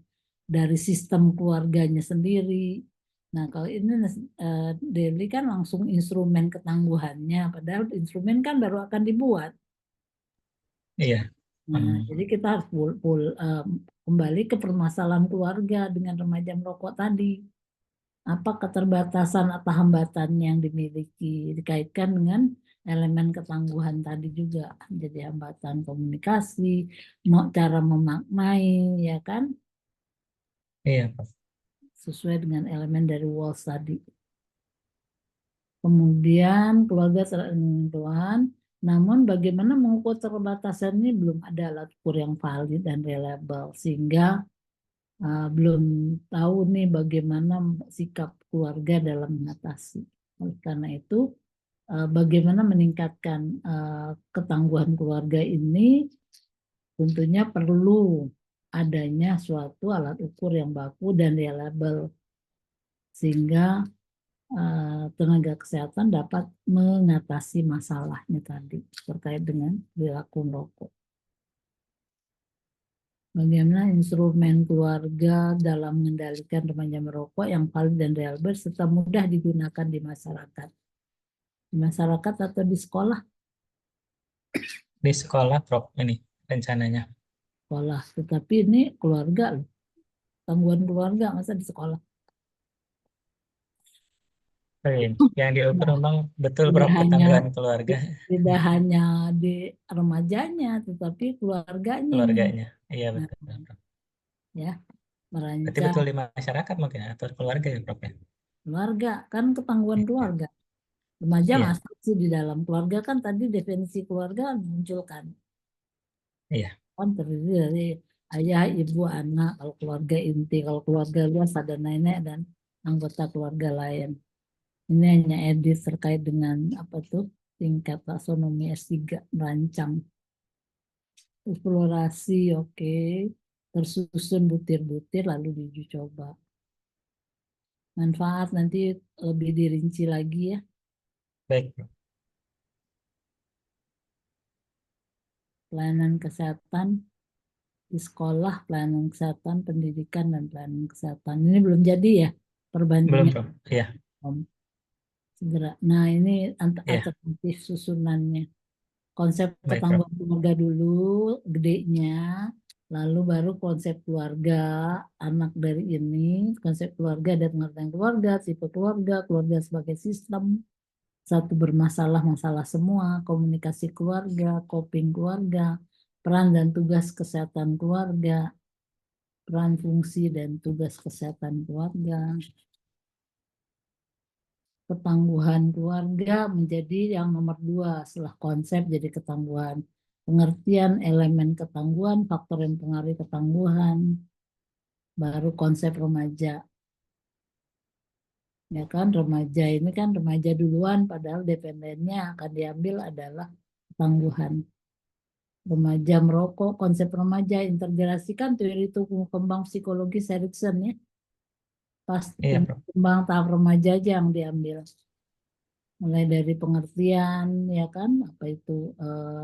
dari sistem keluarganya sendiri. Nah, kalau ini Deli kan langsung instrumen ketangguhannya, padahal instrumen kan baru akan dibuat. Iya. Nah, jadi kita harus kembali ke permasalahan keluarga dengan remaja merokok tadi. Apa keterbatasan atau hambatan yang dimiliki dikaitkan dengan elemen ketangguhan tadi juga. Jadi hambatan komunikasi, cara memaknai, ya kan, Iya, Prof. sesuai dengan elemen dari Walls tadi. Kemudian keluarga Tuhan, namun bagaimana mengukur keterbatasan ini belum ada alat ukur yang valid dan reliable, sehingga belum tahu nih bagaimana sikap keluarga dalam mengatasi. Oleh karena itu, bagaimana meningkatkan ketangguhan keluarga ini tentunya perlu adanya suatu alat ukur yang baku dan reliable, sehingga tenaga kesehatan dapat mengatasi masalahnya tadi terkait dengan perilaku merokok. Bagaimana instrumen keluarga dalam mengendalikan remaja merokok yang valid dan reliable serta mudah digunakan di masyarakat. Di masyarakat atau di sekolah? Di sekolah, Prof, ini rencananya. Sekolah. Tetapi ini keluarga loh. Tanggungan keluarga, masa di sekolah? Yang diukur Nah, memang betul, tidak Prof, hanya ketangguhan keluarga, tidak hanya di remajanya, tetapi keluarganya ini. keluarganya. Iya, Nah, betul, Prof. ya, Berarti merancang betul di masyarakat mungkin atau keluarga ya, Prof, ya? keluarga, kan ketangguhan Iya, keluarga. Remaja iya, masuk sih di dalam keluarga, kan tadi definisi keluarga munculkan. iya, Kan terdiri dari ayah, ibu, anak, kalau keluarga inti, kalau keluarga luas ada nenek dan anggota keluarga lain. Ini hanya edit terkait dengan apa tuh tingkat taksonomi S3 merancang. Eksplorasi, oke. Tersusun butir-butir lalu diuji coba. Manfaat nanti lebih dirinci lagi ya. baik, Prof. Pelayanan kesehatan di sekolah, pelayanan kesehatan, pendidikan, dan pelayanan kesehatan. Ini belum jadi ya Belum, perbandingan. Prof. Iya, Segera. Nah, ini iya, alternatif susunannya. Konsep baik, Prof. ketangguhan keluarga dulu, gedenya, Lalu baru konsep keluarga, anak dari ini, konsep keluarga dan pengertian keluarga, tipe keluarga, keluarga sebagai sistem, satu bermasalah, masalah semua, komunikasi keluarga, coping keluarga, peran dan tugas kesehatan keluarga, peran fungsi dan tugas kesehatan keluarga, ketangguhan keluarga menjadi yang nomor 2 setelah konsep jadi ketangguhan. Pengertian elemen ketangguhan, faktor yang mempengaruhi ketangguhan, baru konsep remaja. Ya kan, remaja ini kan remaja duluan, padahal dependennya akan diambil adalah ketangguhan. Remaja merokok, konsep remaja integrasikan teori tumbuh kembang psikologis Erikson ya. Pas Iya, tumbuh Prof. kembang tahap remaja aja yang diambil. Mulai dari pengertian ya kan, apa itu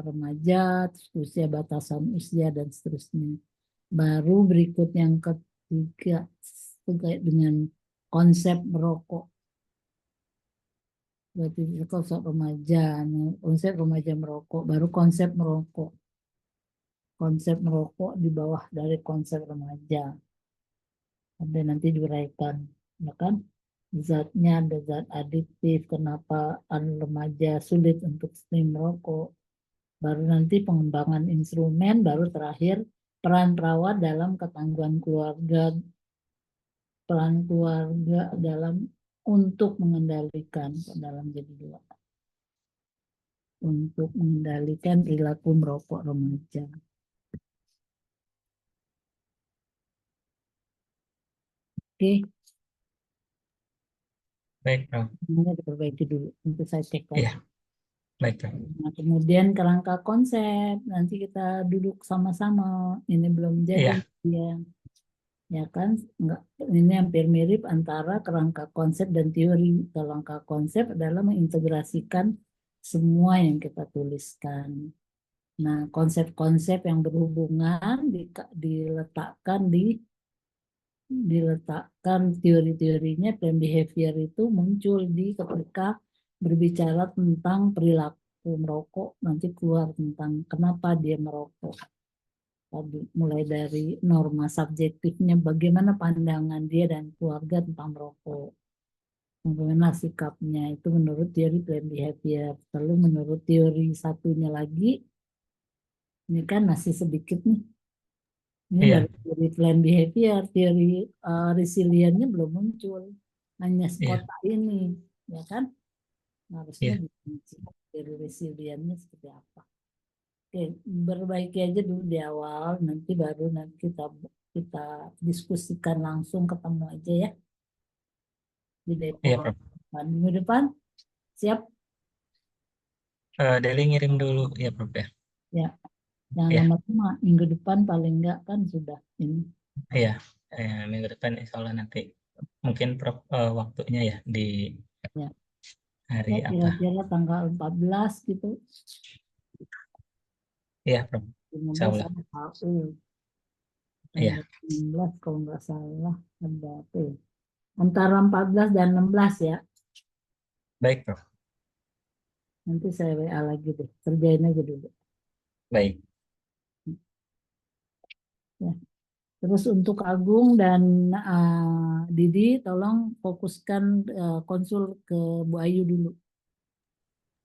remaja, terus usia, batasan usia dan seterusnya. Baru berikut yang ketiga terkait dengan konsep merokok. Berarti itu konsep remaja, konsep remaja merokok, baru konsep merokok. Konsep merokok di bawah dari konsep remaja. Ada nanti diuraikan, ya kan? Zatnya ada zat adiktif, kenapa remaja sulit untuk sering merokok. Baru nanti pengembangan instrumen, baru terakhir peran perawat dalam ketangguhan keluarga, peran keluarga dalam untuk mengendalikan dalam jadi 2. Untuk mengendalikan perilaku merokok remaja. Oke, Baik, Prof. ini diperbaiki dulu. Nanti saya cek lagi. Iya, baik, Prof. Nah, kemudian kerangka konsep, nanti kita duduk sama-sama. Ini belum jadi, Iya, ya kan? Enggak, ini hampir mirip antara kerangka konsep dan teori. Kerangka konsep adalah mengintegrasikan semua yang kita tuliskan. Nah, konsep-konsep yang berhubungan diletakkan teori-teorinya, plan behavior itu muncul ketika berbicara tentang perilaku merokok, nanti keluar tentang kenapa dia merokok. Tadi mulai dari norma subjektifnya, bagaimana pandangan dia dan keluarga tentang merokok, bagaimana sikapnya itu menurut teori plan behavior. Lalu menurut teori satunya lagi, ini kan masih sedikit nih. Ini Iya. baru teori plan behavior, teori resiliennya belum muncul. Hanya Iya. sekota ini, ya kan? Harusnya Iya. teori resiliennya seperti apa. Oke, berbaiki aja dulu di awal, nanti baru kita diskusikan langsung, ketemu aja ya. Di Iya, Depok. Prof. Minggu depan, siap? Deli ngirim dulu ya, Prof ya. Ya, yang Iya. lama-lama minggu depan paling enggak kan sudah ini. Iya, minggu depan insya Allah nanti mungkin Prof waktunya ya di Ya. hari Ya, apa? kira-kira tanggal 14 gitu. Iya, Prof. Insya 15 Allah. ada KU. Iya. Tanggal 16 kalau nggak salah ada apa ya? Antara 14 dan 16 ya. Baik, Prof. Nanti saya WA lagi deh. Kerjain aja dulu. Baik. Ya. Terus untuk Agung dan Didi, tolong fokuskan konsul ke Bu Ayu dulu.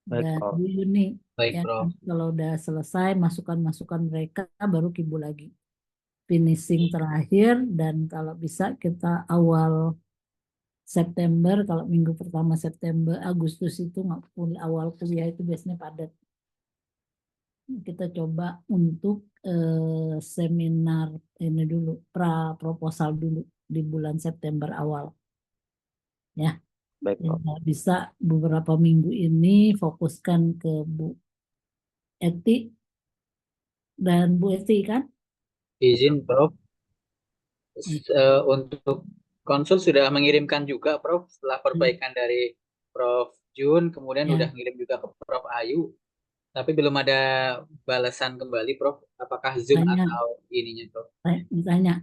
Baik, Dan Prof. Bu Yuni. Baik, Ya, Prof. kalau udah selesai, masukan-masukan mereka, baru Ibu lagi. Finishing terakhir, dan kalau bisa kita awal September, kalau minggu pertama September, Agustus itu nggak awal kuliah itu biasanya padat. Kita coba untuk seminar ini dulu, pra proposal dulu di bulan September awal. Ya, Baik, jadi Prof. nggak bisa beberapa minggu ini fokuskan ke Bu Eti dan Bu Eti kan? Izin, Prof. Untuk konsul sudah mengirimkan juga, Prof. Setelah perbaikan dari Prof. Jun, kemudian Ya. udah ngirim juga ke Prof. Ayu. Tapi belum ada balasan kembali, Prof. Apakah Zoom Tanya. atau ininya, Prof? Ditanya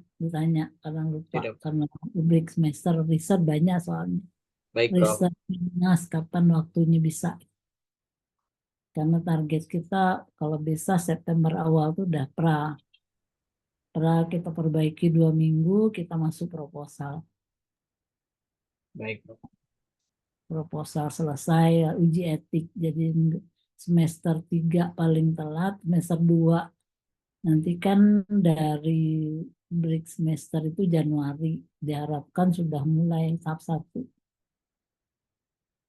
karena lupa, Sudah. karena rubrik semester riset banyak soalnya. Baik, Prof. Riset Nas kapan waktunya bisa. Karena target kita kalau bisa September awal tuh udah pra. Setelah kita perbaiki 2 minggu, kita masuk proposal. Baik, Prof. Proposal selesai, uji etik. Jadi semester 3 paling telat, semester 2. Nanti kan dari break semester itu Januari. Diharapkan sudah mulai tahap 1.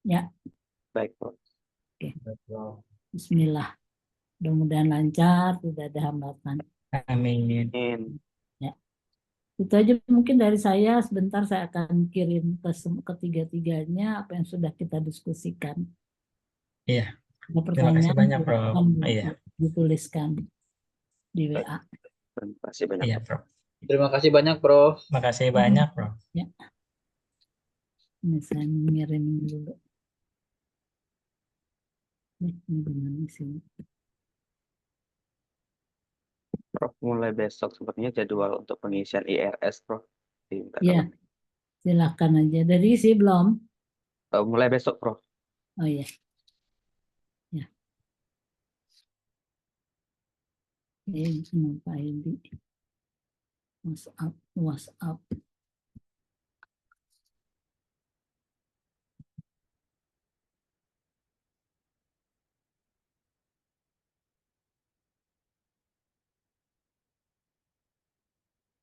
Ya, Baik, Prof. Baik, Prof. bismillah. Mudah-mudahan lancar, tidak ada hambatan. Amin. Amin. Ya. Itu aja mungkin dari saya. Sebentar saya akan kirim ke ketiga-tiganya apa yang sudah kita diskusikan. Iya, Ada terima kasih pertanyaan, banyak, Prof. silakan Iya, dituliskan di Baik. WA. Terima kasih banyak, iya, Prof. Prof. Terima kasih banyak, Prof. Terima kasih banyak, Prof. Ya, ini saya mengirim dulu. Ini gimana sih? Prof, mulai besok sepertinya jadwal untuk pengisian IRS, Prof. Ya, silakan aja. Dari isi belum? Mulai besok, Prof. Oh iya. Ya. Ini kenapa ini? WhatsApp, WhatsApp.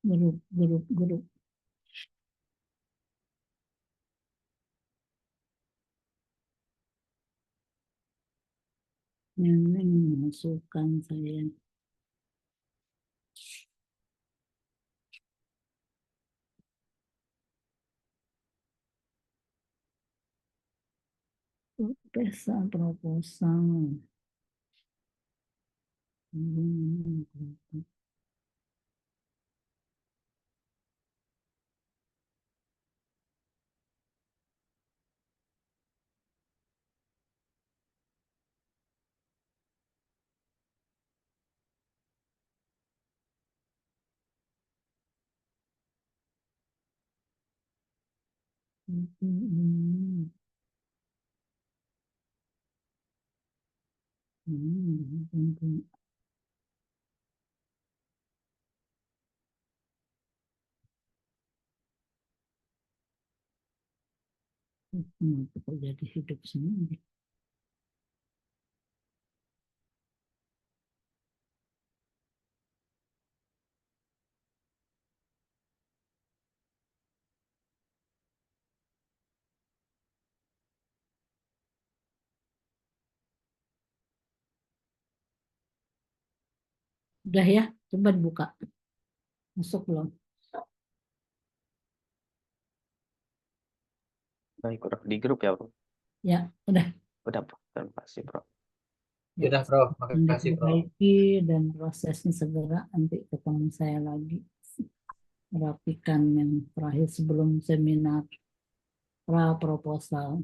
Grup. Ini masukkan saya. Pesa proposal. Kenapa kok jadi hidup sendiri? Udah ya, coba dibuka. Masuk belum? Baik, Prof. Di grup ya, Prof. Ya, udah. Udah, Prof. Terima kasih, Prof. Ya, Sudah, Prof. Makasih, Prof. diperbaiki dan prosesnya segera nanti ketemu saya lagi. Rapikan yang terakhir sebelum seminar proposal.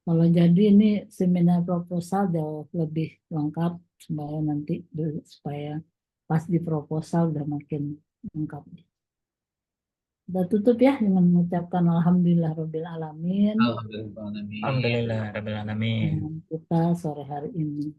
Kalau jadi ini seminar proposal jauh lebih lengkap supaya nanti supaya pas di proposal udah makin lengkap. Udah tutup ya dengan mengucapkan Alhamdulillahirabbil alamin. Alhamdulillah. Alhamdulillahirrahmanirrahim. Dengan kita sore hari ini.